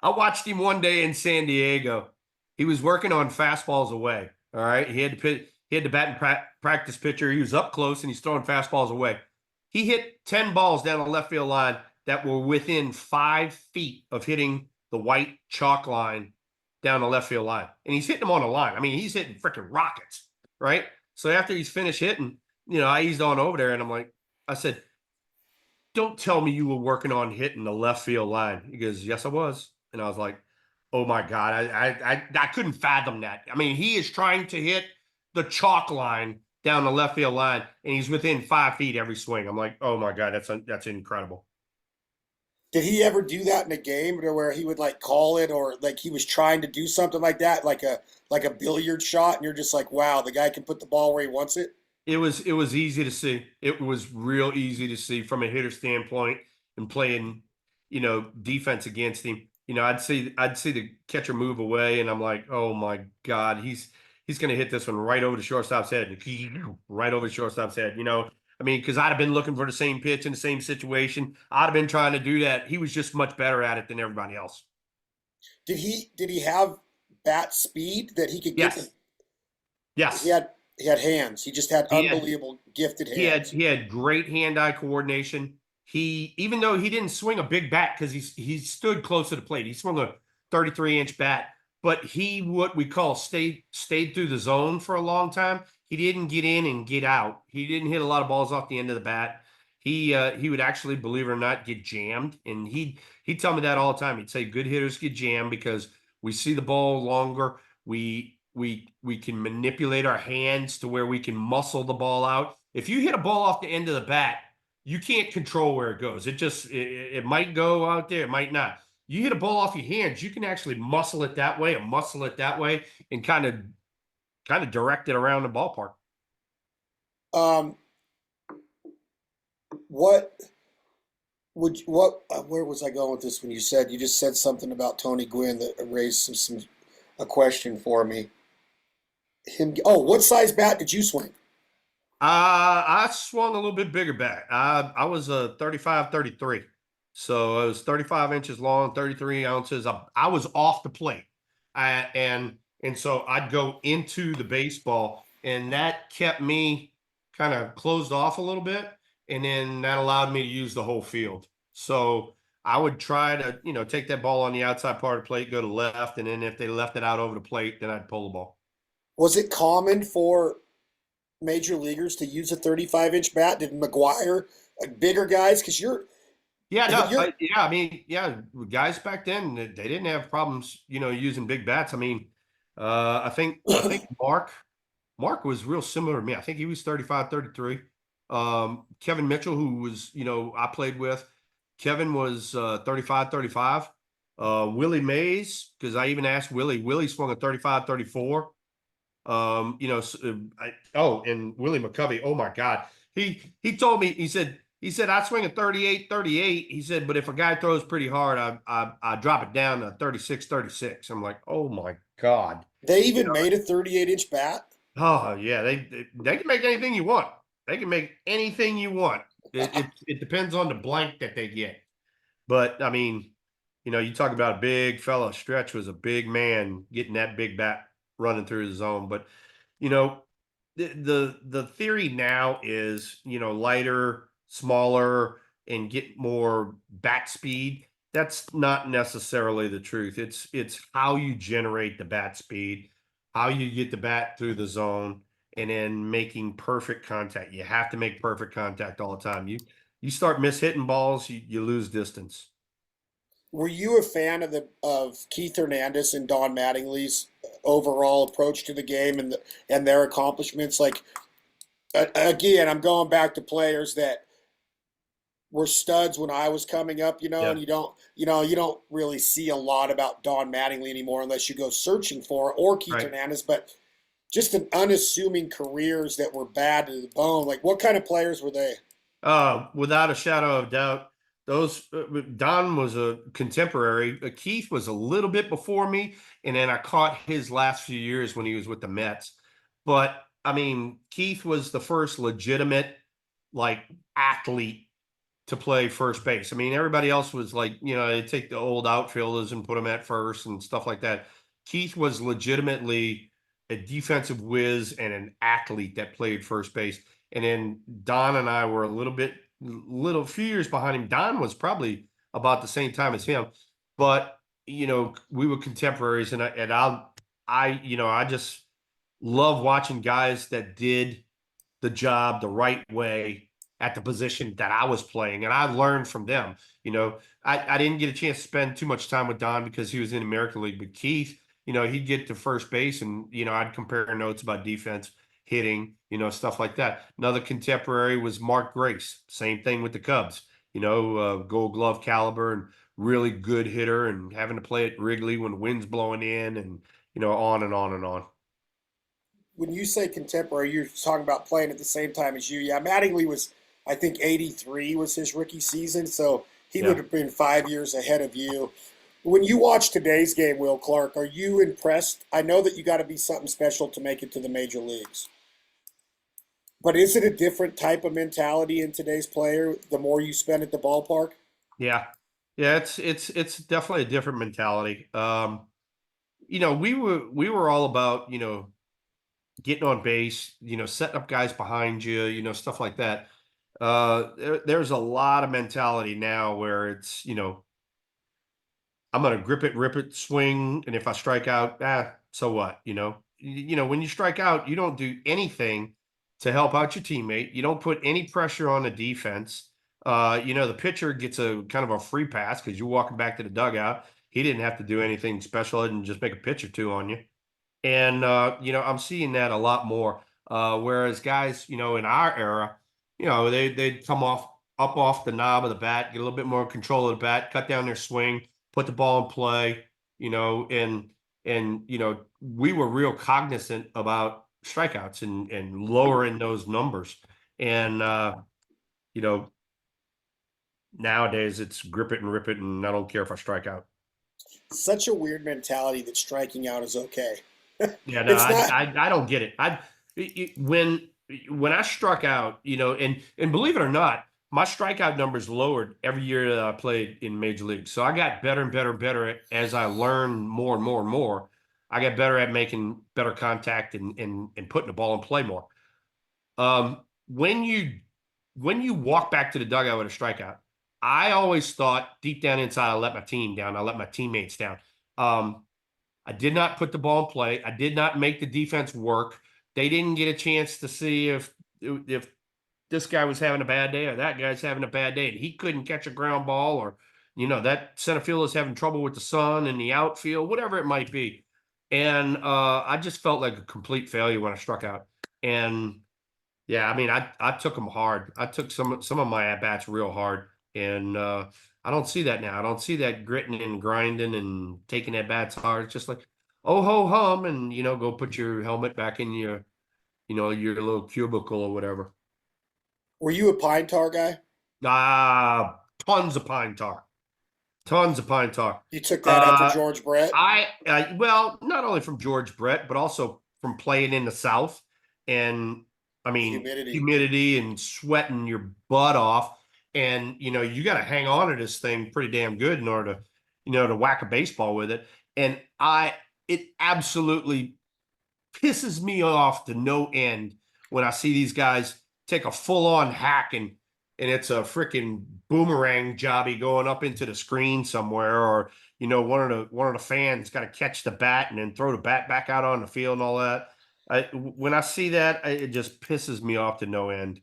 I watched him one day in San Diego. He was working on fastballs away. All right, he had the bat and practice pitcher. He was up close and he's throwing fastballs away. He hit 10 balls down the left field line that were within 5 feet of hitting the white chalk line down the left field line. And he's hitting them on the line. I mean, he's hitting freaking rockets, right? So after he's finished hitting, I eased on over there and I said, don't tell me you were working on hitting the left field line. He goes, yes, I was. And I was like, Oh my God. I couldn't fathom that. I mean, he is trying to hit the chalk line down the left field line, and he's within 5 feet every swing. I'm like, oh my God, that's incredible. Did he ever do that in a game to where he would like call it or like he was trying to do something like that, like a billiard shot, and you're just like, wow, the guy can put the ball where he wants it? It was easy to see. It was real easy to see from a hitter standpoint and playing, defense against him. I'd see the catcher move away, and I'm like, oh my God, he's gonna hit this one right over the shortstop's head, right over the shortstop's head. I mean, because I'd have been looking for the same pitch in the same situation. I'd have been trying to do that. He was just much better at it than everybody else. Did he have bat speed that he could get the Yes, he yes. had he had hands. He just had He had unbelievable gifted He had hands. he had great hand-eye coordination. He Even though he didn't swing a big bat because he stood close to the plate, he swung a 33-inch bat, but he what we call stayed through the zone for a long time. He didn't get in and get out. He didn't hit a lot of balls off the end of the bat. He would actually, believe it or not, get jammed, and he'd tell me that all the time. He'd say good hitters get jammed because we see the ball longer. We can manipulate our hands to where we can muscle the ball out. If you hit a ball off the end of the bat, you can't control where it goes. It might go out there, it might not. You hit a ball off your hands, you can actually muscle it that way and muscle it that way and kind of direct it around the ballpark. Um, what what where was I going with this when you just said something about Tony Gwynn that raised some a question for me. What size bat did you swing? I swung a little bit bigger bat. I was a 35, 33. So it was 35 inches long, 33 ounces. I was off the plate. And so I'd go into the baseball, and that kept me kind of closed off a little bit. And then that allowed me to use the whole field. So I would try to, take that ball on the outside part of the plate, go to left, and then if they left it out over the plate, then I'd pull the ball. Was it common for major leaguers to use a 35-inch bat? Did McGuire, like bigger guys? Because Yeah, no, you're yeah, I mean, yeah, guys back then they didn't have problems, using big bats. I mean, I think Mark was real similar to me. I think he was 35, 33. Kevin Mitchell, who was, I played with, Kevin was 35, 35. Willie Mays, because I even asked Willie. Willie swung a 35, 34. And Willie McCovey, oh my God. He told me, he said, I swing a 38, 38. He said, but if a guy throws pretty hard, I drop it down to 36, 36. I'm like, oh my God. they You even know, made a 38-inch bat? oh yeah, they can make anything you want. They can make anything you want. It depends on the blank that they get. But I mean, you talk about a big fella. Stretch was a big man getting that big bat running through the zone. But you know, the theory now is, lighter, smaller, and get more bat speed. That's not necessarily the truth. It's how you generate the bat speed, how you get the bat through the zone, and then making perfect contact. You have to make perfect contact all the time. You start mishitting balls, you lose distance. Were you a fan of Keith Hernandez and Don Mattingly's overall approach to the game and their accomplishments? Like again, I'm going back to players that were studs when I was coming up, Yeah. and you don't really see a lot about Don Mattingly anymore unless you go searching for it, or Keith Right. Hernandez, but just an unassuming careers that were bad to the bone. Like what kind of players were they? Without a shadow of doubt, those Don was a contemporary. Keith was a little bit before me, and then I caught his last few years when he was with the Mets. But I mean, Keith was the first legitimate like athlete to play first base. I mean, everybody else was like, they take the old outfielders and put them at first and stuff like that. Keith was legitimately a defensive whiz and an athlete that played first base. And then Don and I were a little few years behind him. Don was probably about the same time as him, but we were contemporaries, I just love watching guys that did the job the right way at the position that I was playing, and I learned from them. I didn't get a chance to spend too much time with Don because he was in the American League, but Keith, he'd get to first base, and I'd compare notes about defense, hitting, stuff like that. Another contemporary was Mark Grace. Same thing with the Cubs. Gold Glove caliber and really good hitter, and having to play at Wrigley when the wind's blowing in, and on and on and on. When you say contemporary, you're talking about playing at the same time as you. Yeah, Mattingly was, I think, 83 was his rookie season, so he would Yeah. have been 5 years ahead of you. When you watch today's game, Will Clark, are you impressed? I know that you got to be something special to make it to the major leagues, but is it a different type of mentality in today's player the more you spend at the ballpark? Yeah. Yeah, it's definitely a different mentality. We were all about, getting on base, setting up guys behind you, stuff like that. There's a lot of mentality now where it's, I'm gonna grip it, rip it, swing, and if I strike out, so what? When you strike out, you don't do anything to help out your teammate. You don't put any pressure on the defense. The pitcher gets a kind of a free pass because you're walking back to the dugout. He didn't have to do anything special and just make a pitch or two on you. And I'm seeing that a lot more. Whereas guys, in our era, they'd come off the knob of the bat, get a little bit more control of the bat, cut down their swing, put the ball in play, and we were real cognizant about strikeouts and lowering those numbers. And you know, nowadays it's grip it and rip it, and I don't care if I strike out. Such a weird mentality that striking out is okay. Yeah, no, It's I not. I, I don't get it. When I struck out, and believe it or not, my strikeout numbers lowered every year that I played in major league. So I got better and better and better as I learned more and more and more. I got better at making better contact and putting the ball in play more. Um, when you walk back to the dugout with a strikeout, I always thought deep down inside I let my team down. I let my teammates down. Um, I did not put the ball in play. I did not make the defense work. They didn't get a chance to see if this guy was having a bad day or that guy's having a bad day and he couldn't catch a ground ball, or that center field is having trouble with the sun in the outfield, whatever it might be. And I just felt like a complete failure when I struck out. And yeah, I mean, I took them hard. I took some of my at bats real hard, and I don't see that now. I don't see that gritting and grinding and taking at bats hard. It's just like, oh ho hum, and go put your helmet back in your little cubicle or whatever. Were you a pine tar guy? Tons of pine tar, tons of pine tar. You took that after Uh, George Brett? well, not only from George Brett, but also from playing in the South, and I The mean humidity. humidity and sweating your butt off, and you got to hang on to this thing pretty damn good in order to to whack a baseball with it. And it absolutely pisses me off to no end when I see these guys take a full on hack, and it's a freaking boomerang jobby going up into the screen somewhere, or one of the fans got to catch the bat and then throw the bat back out on the field and all that. When I see that, it just pisses me off to no end.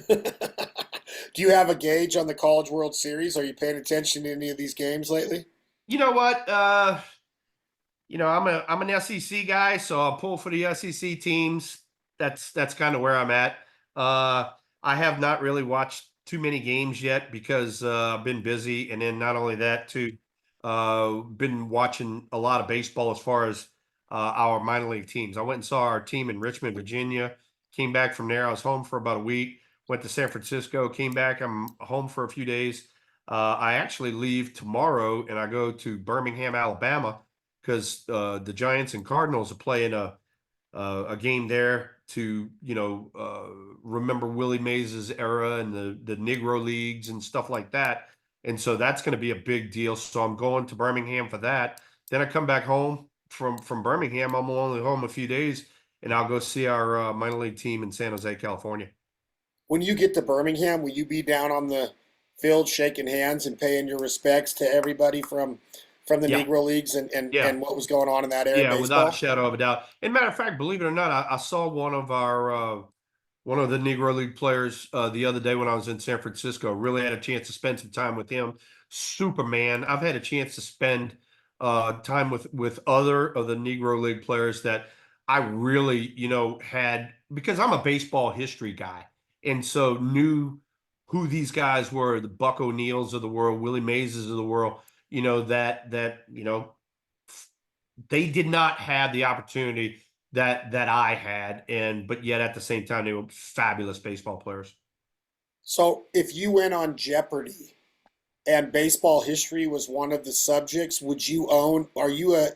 Do you have a gauge on the College World Series? Are you paying attention to any of these games lately? You know what? I'm an SEC guy, so I'll pull for the SEC teams. That's kind of where I'm at. I have not really watched too many games yet because I've been busy, and then not only that, too, been watching a lot of baseball as far as our minor league teams. I went and saw our team in Richmond, Virginia. Came back from there. I was home for about a week. Went to San Francisco. Came back. I'm home for a few days. I actually leave tomorrow, and I go to Birmingham, Alabama, because the Giants and Cardinals are playing a game there to remember Willie Mays' era and the Negro leagues and stuff like that, and so that's going to be a big deal. So I'm going to Birmingham for that. Then I come back home from Birmingham. I'm only home a few days, and I'll go see our minor league team in San Jose, California. When you get to Birmingham, will you be down on the field shaking hands and paying your respects to everybody from the Yeah, Negro Leagues and yeah. and what was going on in that era of Yeah, without a baseball? shadow of a doubt. And matter of fact, believe it or not, I saw one of the Negro League players the other day when I was in San Francisco. Really had a chance to spend some time with him. Superman. I've had a chance to spend time with other of the Negro League players that I really, had, because I'm a baseball history guy, and so knew who these guys were, the Buck O'Neills of the world, Willie Mays of the world, that they did not have the opportunity that I had, but yet at the same time they were fabulous baseball players. So if you went on Jeopardy and baseball history was one of the subjects, would you own? Are you a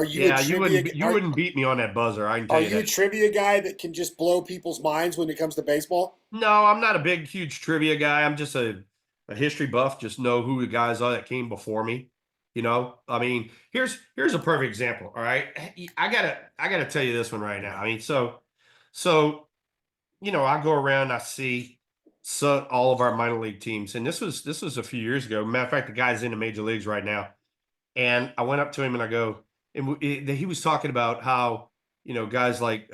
Yeah, trivia you wouldn't beat me on that buzzer. I can tell are you you a that. trivia guy that can just blow people's minds when it comes to baseball? No, I'm not a big, huge trivia guy. I'm just a history buff. Just know who the guys are that came before me. I mean, here's a perfect example. All right, I gotta tell you this one right now. I mean, so I go around, I see all of our minor league teams, and this was a few years ago. Matter of fact, the guy's in the major leagues right now. And I went up to him and I go, he was talking about how, guys like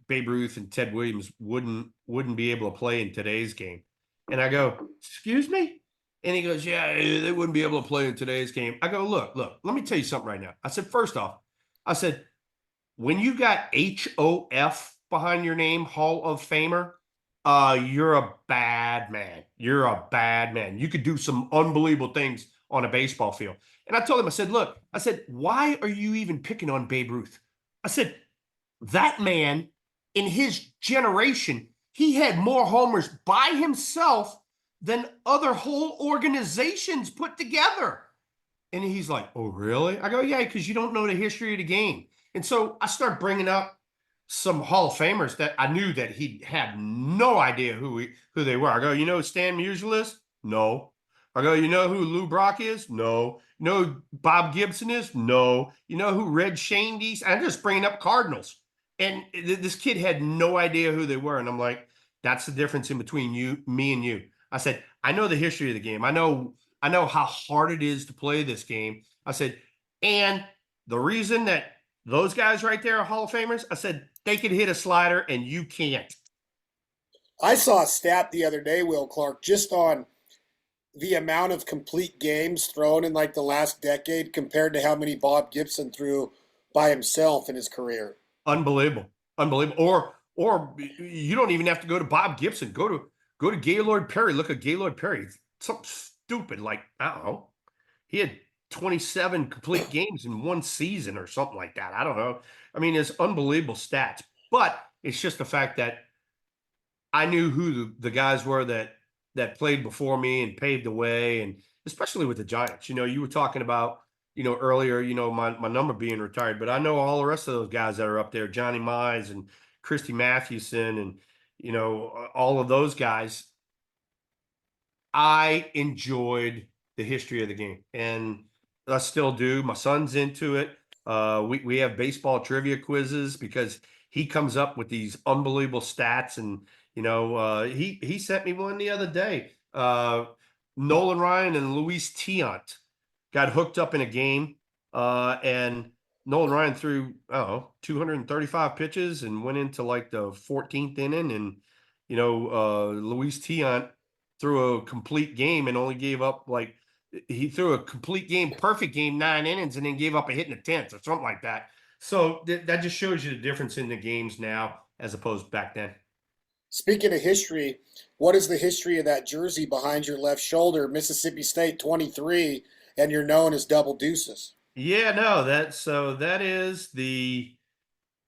Babe Ruth and Ted Williams wouldn't be able to play in today's game. And I go, excuse me? And he goes, yeah, they wouldn't be able to play in today's game. I go, look, let me tell you something right now. I said, first off, I said, when you got HOF behind your name, Hall of Famer, you're a bad man. You're a bad man. You could do some unbelievable things on a baseball field. And I told him, I said, look, I said, why are you even picking on Babe Ruth? I said, that man in his generation, he had more homers by himself than other whole organizations put together. And he's like, oh, really? I go, yeah, because you don't know the history of the game. And so I start bringing up some Hall of Famers that I knew that he had no idea who they were. I go, you know who Stan Musial is? No. I go, you know who Lou Brock is? No. You know who Bob Gibson is? No. You know who Red Shane is? I'm just bringing up Cardinals. And this kid had no idea who they were. And I'm like, that's the difference in between me and you. I said, I know the history of the game. I know how hard it is to play this game. I said, and the reason that those guys right there are Hall of Famers, I said, they could hit a slider and you can't. I saw a stat the other day, Will Clark, just on the amount of complete games thrown in like the last decade compared to how many Bob Gibson threw by himself in his career. Unbelievable. Unbelievable. Or you don't even have to go to Bob Gibson. Go to Gaylord Perry. Look at Gaylord Perry. Something stupid like, I don't know. He had 27 complete games in one season or something like that. I don't know. I mean, it's unbelievable stats. But it's just the fact that I knew who the guys were that played before me and paved the way, and especially with the Giants. You were talking about, earlier, my number being retired, but I know all the rest of those guys that are up there, Johnny Mize and Christy Mathewson, and all of those guys. I enjoyed the history of the game, and I still do. My son's into it. We have baseball trivia quizzes because he comes up with these unbelievable stats, and he sent me one the other day. Nolan Ryan and Luis Tiant got hooked up in a game, and Nolan Ryan threw, I don't know, 235 pitches and went into like the 14th inning, and Luis Tiant threw a complete game and only gave up like he threw a complete game, perfect game, 9 innings, and then gave up a hit in the 10th or something like that. So that just shows you the difference in the games now as opposed to back then. Speaking of history, what is the history of that jersey behind your left shoulder, Mississippi State 23, and you're known as Double Deuces? Yeah, no, that is the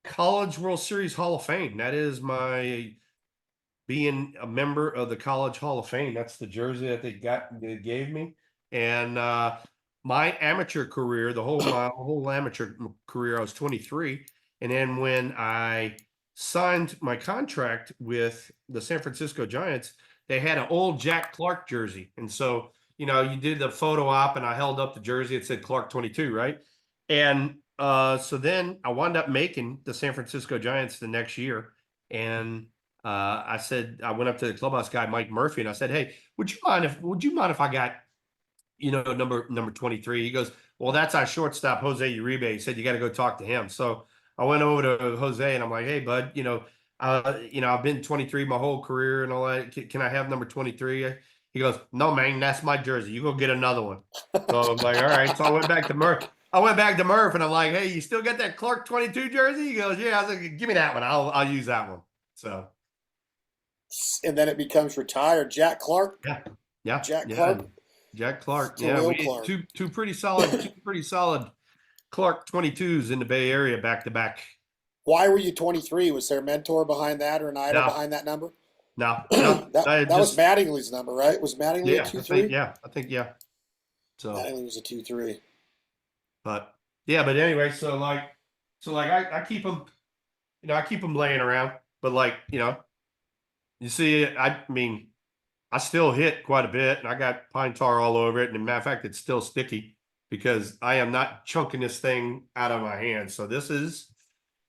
College World Series Hall of Fame. That is my being a member of the College Hall of Fame. That's the jersey that they gave me. And my amateur career, my whole amateur career, I was 23. And then when I signed my contract with the San Francisco Giants, they had an old Jack Clark jersey. And so, you did the photo op and I held up the jersey. It said Clark 22, right? And so then I wound up making the San Francisco Giants the next year. And I went up to the clubhouse guy, Mike Murphy, and I said, hey, would you mind if I got, number 23? He goes, well, that's our shortstop, Jose Uribe. He said, you got to go talk to him. So I went over to Jose and I'm like, hey, bud, I've been 23 my whole career and all that. Can I have number 23? He goes, no, man, that's my jersey. You go get another one. So I'm like, all right. So I went back to Murph. And I'm like, hey, you still got that Clark 22 jersey? He goes, yeah. I was like, give me that one. I'll use that one. So And then it becomes retired. yeah, yeah, Jack yeah. Clark Jack Clark. to Yeah, we Will had Clark. two pretty solid Clark 22s in the Bay Area back to back. Why were you 23? Was there a mentor behind that or an idol No, behind that number? no. that I that was just Mattingly's number, right? Was Mattingly a yeah, 2-3? I think yeah. So, Mattingly was a 2-3. but yeah, but anyway, so like I keep them, I keep them laying around. But like, you see, I mean, I still hit quite a bit, and I got pine tar all over it. And as a matter of fact, it's still sticky because I am not chunking this thing out of my hand. So this is,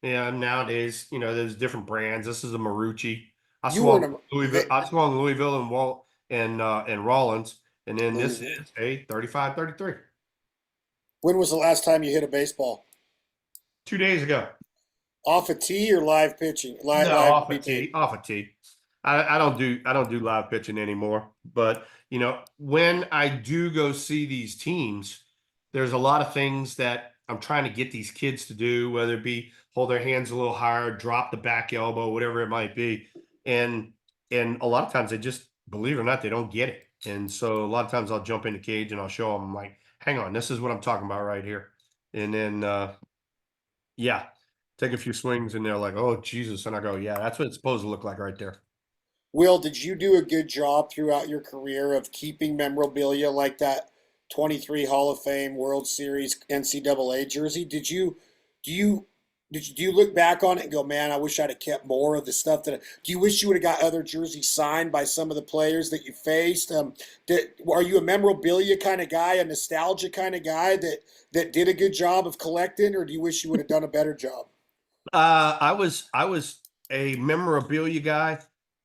nowadays, there's different brands. This is a Marucci. I You were in swung a Louisville. I swung Louisville and Walt and Rollins, and then this Louisville. is a 35-33. When was the last time you hit a baseball? 2 days ago. Off a tee or live pitching? No, Live BP. off a tee. I don't do live pitching anymore. But when I do go see these teams, there's a lot of things that I'm trying to get these kids to do, whether it be hold their hands a little higher, drop the back elbow, whatever it might be. And a lot of times they just, believe it or not, they don't get it. And so a lot of times I'll jump in the cage and I'll show them, like, hang on, this is what I'm talking about right here. And then yeah, take a few swings and they're like, oh, Jesus. And I go, yeah, that's what it's supposed to look like right there. Will, did you do a good job throughout your career of keeping memorabilia like that 23 Hall of Fame World Series NCAA jersey? Do you do you look back on it and go, man, I wish I'd have kept more of the stuff do you wish you would have got other jerseys signed by some of the players that you faced? Are you a memorabilia kind of guy, a nostalgia kind of guy that did a good job of collecting, or do you wish you would have done a better job? I was a memorabilia guy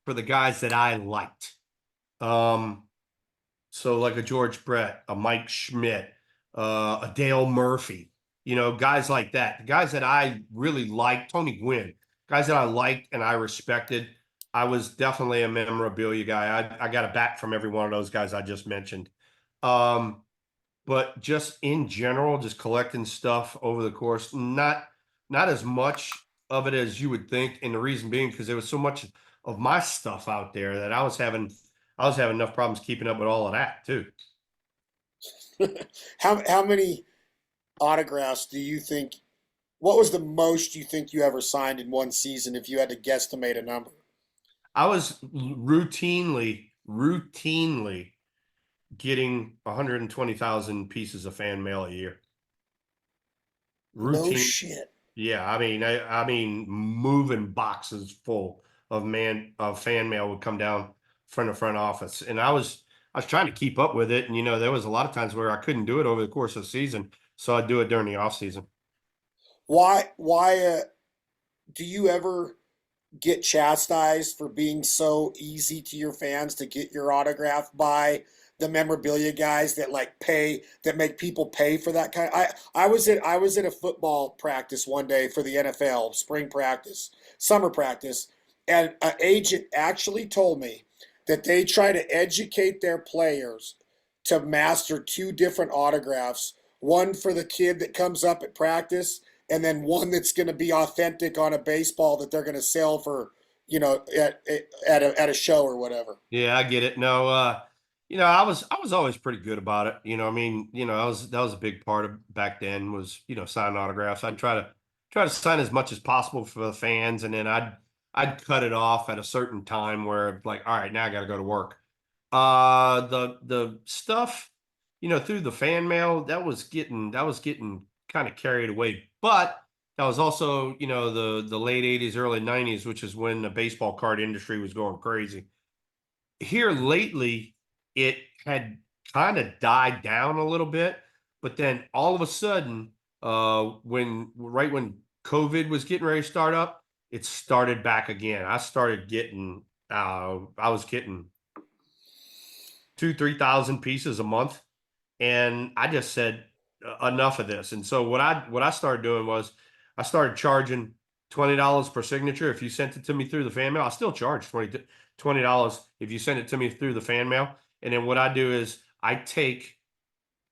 for the guys that I liked. Um, so like a George Brett, a Mike Schmidt, a Dale Murphy, guys like that, guys that I really liked, Tony Gwynn, guys that I liked and I respected. I was definitely a memorabilia guy. I got a bat from every one of those guys I just mentioned. Um, but just in general, just collecting stuff over the course, not as much of it as you would think. And the reason being because there was so much of my stuff out there that I was having enough problems keeping up with all of that too. How many autographs do you think? What was the most you think you ever signed in one season if you had to guesstimate a number? I was routinely getting 120,000 pieces of fan mail a year. No Routine. shit. Yeah, I mean, moving boxes full of fan mail would come down from the front office, and I was trying to keep up with it, and there was a lot of times where I couldn't do it over the course of the season, so I'd do it during the off season. Why do you ever get chastised for being so easy to your fans to get your autograph by the memorabilia guys that that make people pay for that kind I was at a football practice one day for the NFL, spring practice, summer practice, and an agent actually told me that they try to educate their players to master two different autographs, one for the kid that comes up at practice and then one that's going to be authentic on a baseball that they're going to sell for, at a show or whatever. Yeah, I get it. No, I was always pretty good about it. I mean, that was a big part of back then was, signing autographs. I'd try to sign as much as possible for the fans, and then I'd cut it off at a certain time where like, all right, now I got to go to work. The stuff, through the fan mail, that was getting kind of carried away. But that was also, the late 80s, early 90s, which is when the baseball card industry was going crazy. Here lately, it had kind of died down a little bit, but then all of a sudden, when COVID was getting ready to start up, it started back again. I was getting 3,000 pieces a month, and I just said enough of this. And so what I started doing was I started charging $20 per signature. If you sent it to me through the fan mail, I still charge $20 if you send it to me through the fan mail. And then what I do is I take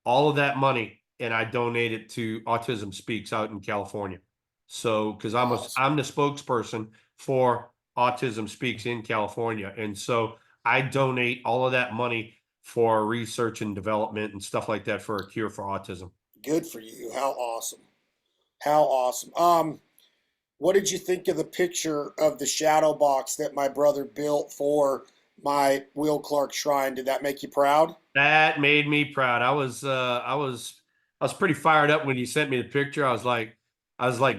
all of that money and I donate it to Autism Speaks out in California. So, because Awesome. I'm the spokesperson for Autism Speaks in California, and so I donate all of that money for research and development and stuff like that for a cure for autism. Good for you. How awesome. How awesome. What did you think of the picture of the shadow box that my brother built for my Will Clark shrine? Did that make you proud? That made me proud. I was pretty fired up when you sent me the picture. I was like,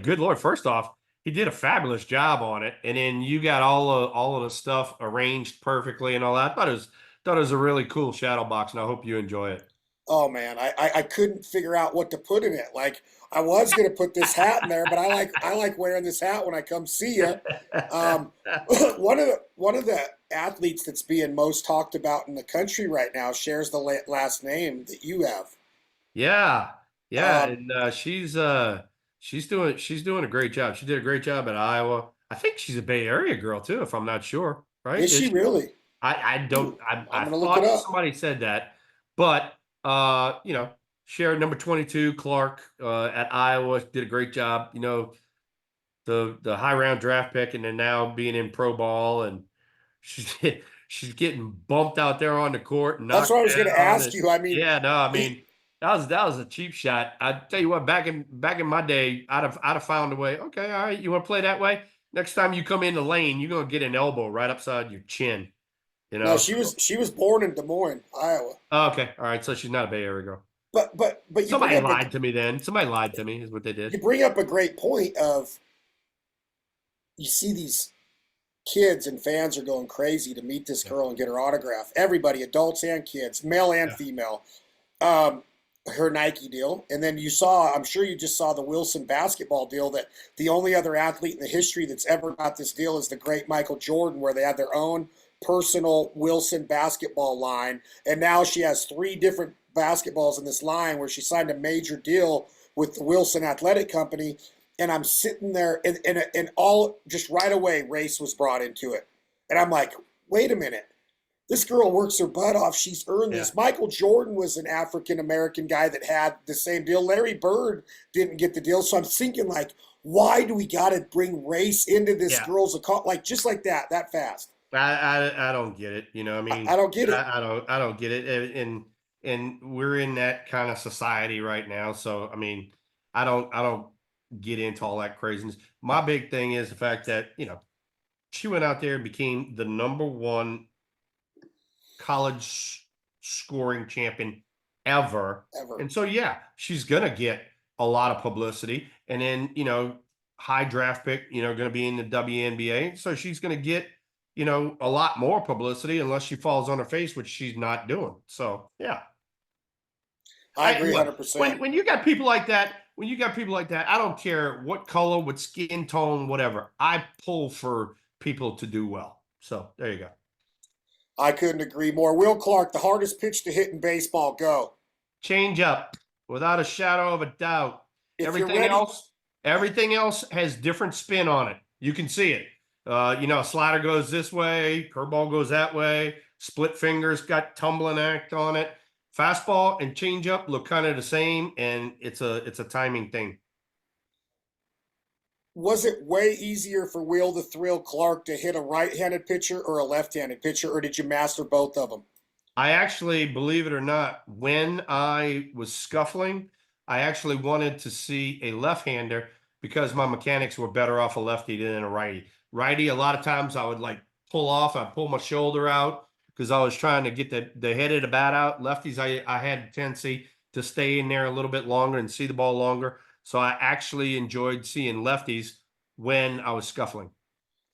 good Lord, first off, he did a fabulous job on it. And then you got all of the stuff arranged perfectly and all that. Thought it was a really cool shadow box, and I hope you enjoy it. Oh man, I couldn't figure out what to put in it. Like I was gonna put this hat in there, but I like wearing this hat when I come see you. Um, one of the athletes that's being most talked about in the country right now shares the last name that you have. Yeah. Yeah. Um, And she's doing a great job. She did a great job at Iowa. I think she's a Bay Area girl too, if I'm not sure. Right? is Is she she? really? I don't Ooh, I'm I gonna look it thought up. somebody said that, but you know, shared number 22, Clark, at Iowa, did a great job. You know, the high round draft pick, and then now being in pro ball, and she's she's getting bumped out there on the court and That's what knocked I was gonna down. ask And you. I mean, yeah, no, I he, mean that was a cheap shot. I tell you what, back in my day, I'd have found a way. Okay, all right, you want to play that way? Next time you come in the lane, you're gonna get an elbow right upside your chin. You no, know, so she was born in Des Moines, Iowa. oh, okay, all right. So she's not a Bay Area girl. But Somebody lied to me. Then somebody lied to me is what they you did. bring up a great point of you see these kids and fans are going crazy to meet this Yeah, girl and get her autograph. Everybody, adults and kids, male and yeah, female. Um, Her Nike deal, and then you saw. I'm sure you just saw the Wilson basketball deal. That the only other athlete in the history that's ever got this deal is the great Michael Jordan, where they had their own personal Wilson basketball line, and now she has three different basketballs in this line where she signed a major deal with the Wilson Athletic Company. And I'm sitting there, and all just right away, race was brought into it, and I'm like, wait a minute, this girl works her butt off. She's earned yeah, this. Michael Jordan was an African American guy that had the same deal. Larry Bird didn't get the deal. So I'm thinking, like, why do we got to bring race into this yeah. girl's account? Like, just like that fast. I don't get it. You know, I I mean, don't get it. I don't get it. And we're in that kind of society right now. So I mean, I don't get into all that craziness. My big thing is the fact that, you know, she went out there and became the number one college scoring champion ever. Ever. And so yeah, she's gonna get a lot of publicity. And then, you know, high draft pick, you know, gonna be in the WNBA. So she's gonna get, you know, a lot more publicity unless she falls on her face, which she's not doing. So yeah. I I agree look, 100%. when you got people like that, when you got people like that, I don't care what color, what skin tone, whatever. I pull for people to do well. So there you go. I couldn't agree more. Will Clark, the hardest pitch to hit in baseball, go. Change up without a shadow of a doubt. If you're Everything ready, else, everything else has different spin on it. You can see it. You know, slider goes this way, curveball goes that way, split fingers got tumbling act on it. Fastball and changeup look kind of the same, and it's a timing thing. was it way easier for Will the Thrill Clark to hit a right-handed pitcher or a left-handed pitcher, or did you master both of them? I actually, believe it or not, when I was scuffling, I actually wanted to see a left-hander because my mechanics were better off a lefty than a righty. Righty, a lot of times I would like pull off, I'd pull my shoulder out because I was trying to get the head of the bat out. Lefties, I had a tendency to stay in there a little bit longer and see the ball longer. So I actually enjoyed seeing lefties when I was scuffling.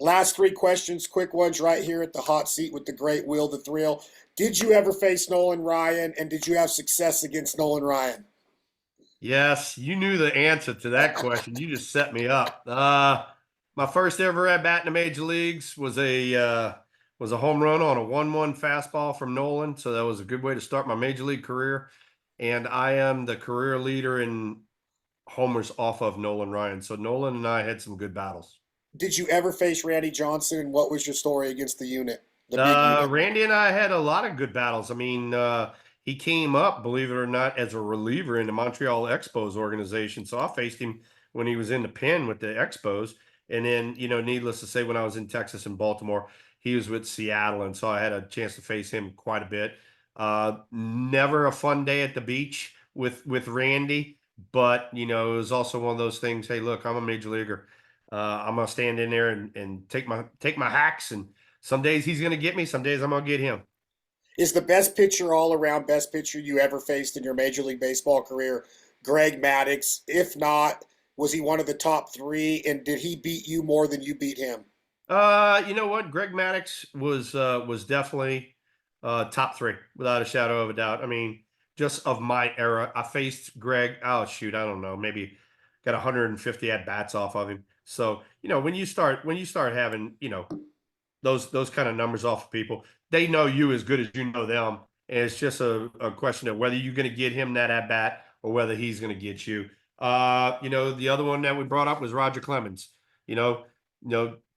Last three questions, quick ones right here at the hot seat with the great Will the Thrill. Did you ever face Nolan Ryan, and did you have success against Nolan Ryan? Yes, you knew the answer to that question. You just set me up. My first ever at bat in the major leagues was a home run on a 1-1 fastball from Nolan. So that was a good way to start my major league career. And I am the career leader in homers off of Nolan Ryan. So Nolan and I had some good battles. Did you ever face Randy Johnson? And what was your story against the unit, the big unit? Randy and I had a lot of good battles. I mean, he came up, believe it or not, as a reliever in the Montreal Expos organization. So I faced him when he was in the pen with the Expos. And then, needless to say, when I was in Texas and Baltimore, he was with Seattle. And so I had a chance to face him quite a bit. Never a fun day at the beach with Randy, but it was also one of those things. Hey, look, I'm a major leaguer. I'm gonna stand in there and take my hacks, and some days he's going to get me. Some days I'm going to get him. Is the best pitcher all around best pitcher you ever faced in your Major League Baseball career Greg Maddux? If not, was he one of the top three? And did he beat you more than you beat him? You know what? Greg Maddux was definitely top three without a shadow of a doubt. I mean, just of my era, I faced Greg. Oh shoot, I don't know, maybe got 150 at bats off of him. So when you start having those kind of numbers off of people, they know you as good as you know them. And it's just a question of whether you're going to get him that at bat or whether he's going to get you. The other one that we brought up was Roger Clemens.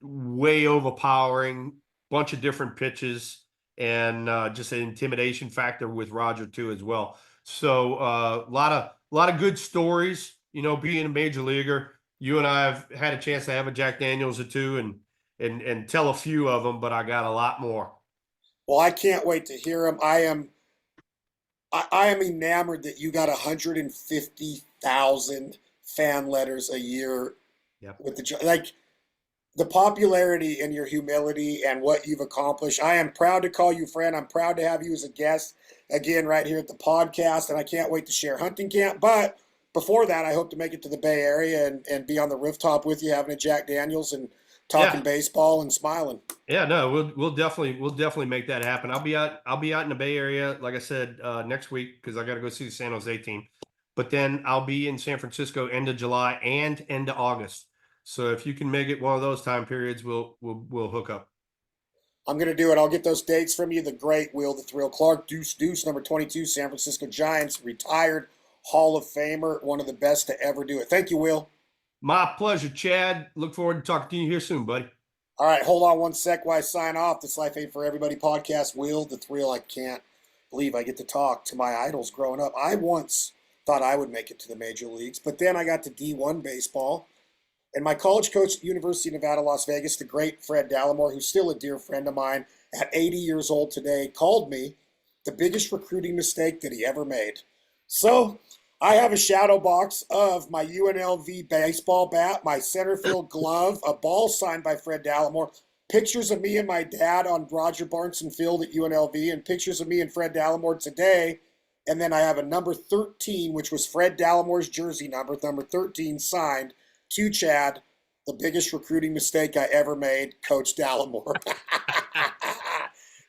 Way overpowering, bunch of different pitches, and just an intimidation factor with Roger too as well. So a lot of good stories. Being a major leaguer, you and I have had a chance to have a Jack Daniels or two, and tell a few of them, but I got a lot more. Well, I can't wait to hear him. I am enamored that you got 150,000 fan letters a year Yep. with the popularity and your humility and what you've accomplished. I am proud to call you friend. I'm proud to have you as a guest again right here at the podcast, and I can't wait to share hunting camp. But before that, I hope to make it to the Bay Area and be on the rooftop with you, having a Jack Daniels and talking Yeah. baseball and smiling. Yeah, no, we'll definitely make that happen. I'll be out in the Bay Area, like I said, next week because I got to go see the San Jose team. But then I'll be in San Francisco end of July and end of August. So if you can make it one of those time periods, we'll hook up. I'm going to do it. I'll get those dates from you. The great Will the Thrill Clark, Deuce, number 22, San Francisco Giants, retired Hall of Famer, one of the best to ever do it. Thank you, Will. My pleasure, Chad. Look forward to talking to you here soon, buddy. All right, hold on one sec while I sign off. This Life Ain't For Everybody podcast. Will the Thrill. I can't believe I get to talk to my idols growing up. I once thought I would make it to the major leagues, but then I got to D1 baseball. And my college coach at University of Nevada, Las Vegas, the great Fred Dallimore, who's still a dear friend of mine, at 80 years old today, called me the biggest recruiting mistake that he ever made. So I have a shadow box of my UNLV baseball bat, my center field glove, a ball signed by Fred Dallimore, pictures of me and my dad on Roger Barnson Field at UNLV, and pictures of me and Fred Dallimore today. And then I have a number 13, which was Fred Dallimore's jersey number 13, signed to Chad, the biggest recruiting mistake I ever made, Coach Dallimore.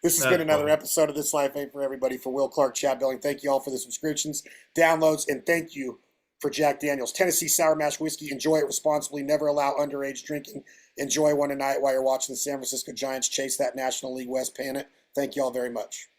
This has been another episode of This Life Ain't For Everybody. For Will Clark, Chad Billing, thank you all for the subscriptions, downloads, and thank you for Jack Daniels. Tennessee Sour Mash Whiskey. Enjoy it responsibly. Never allow underage drinking. Enjoy one tonight while you're watching the San Francisco Giants chase that National League West pennant. Thank you all very much.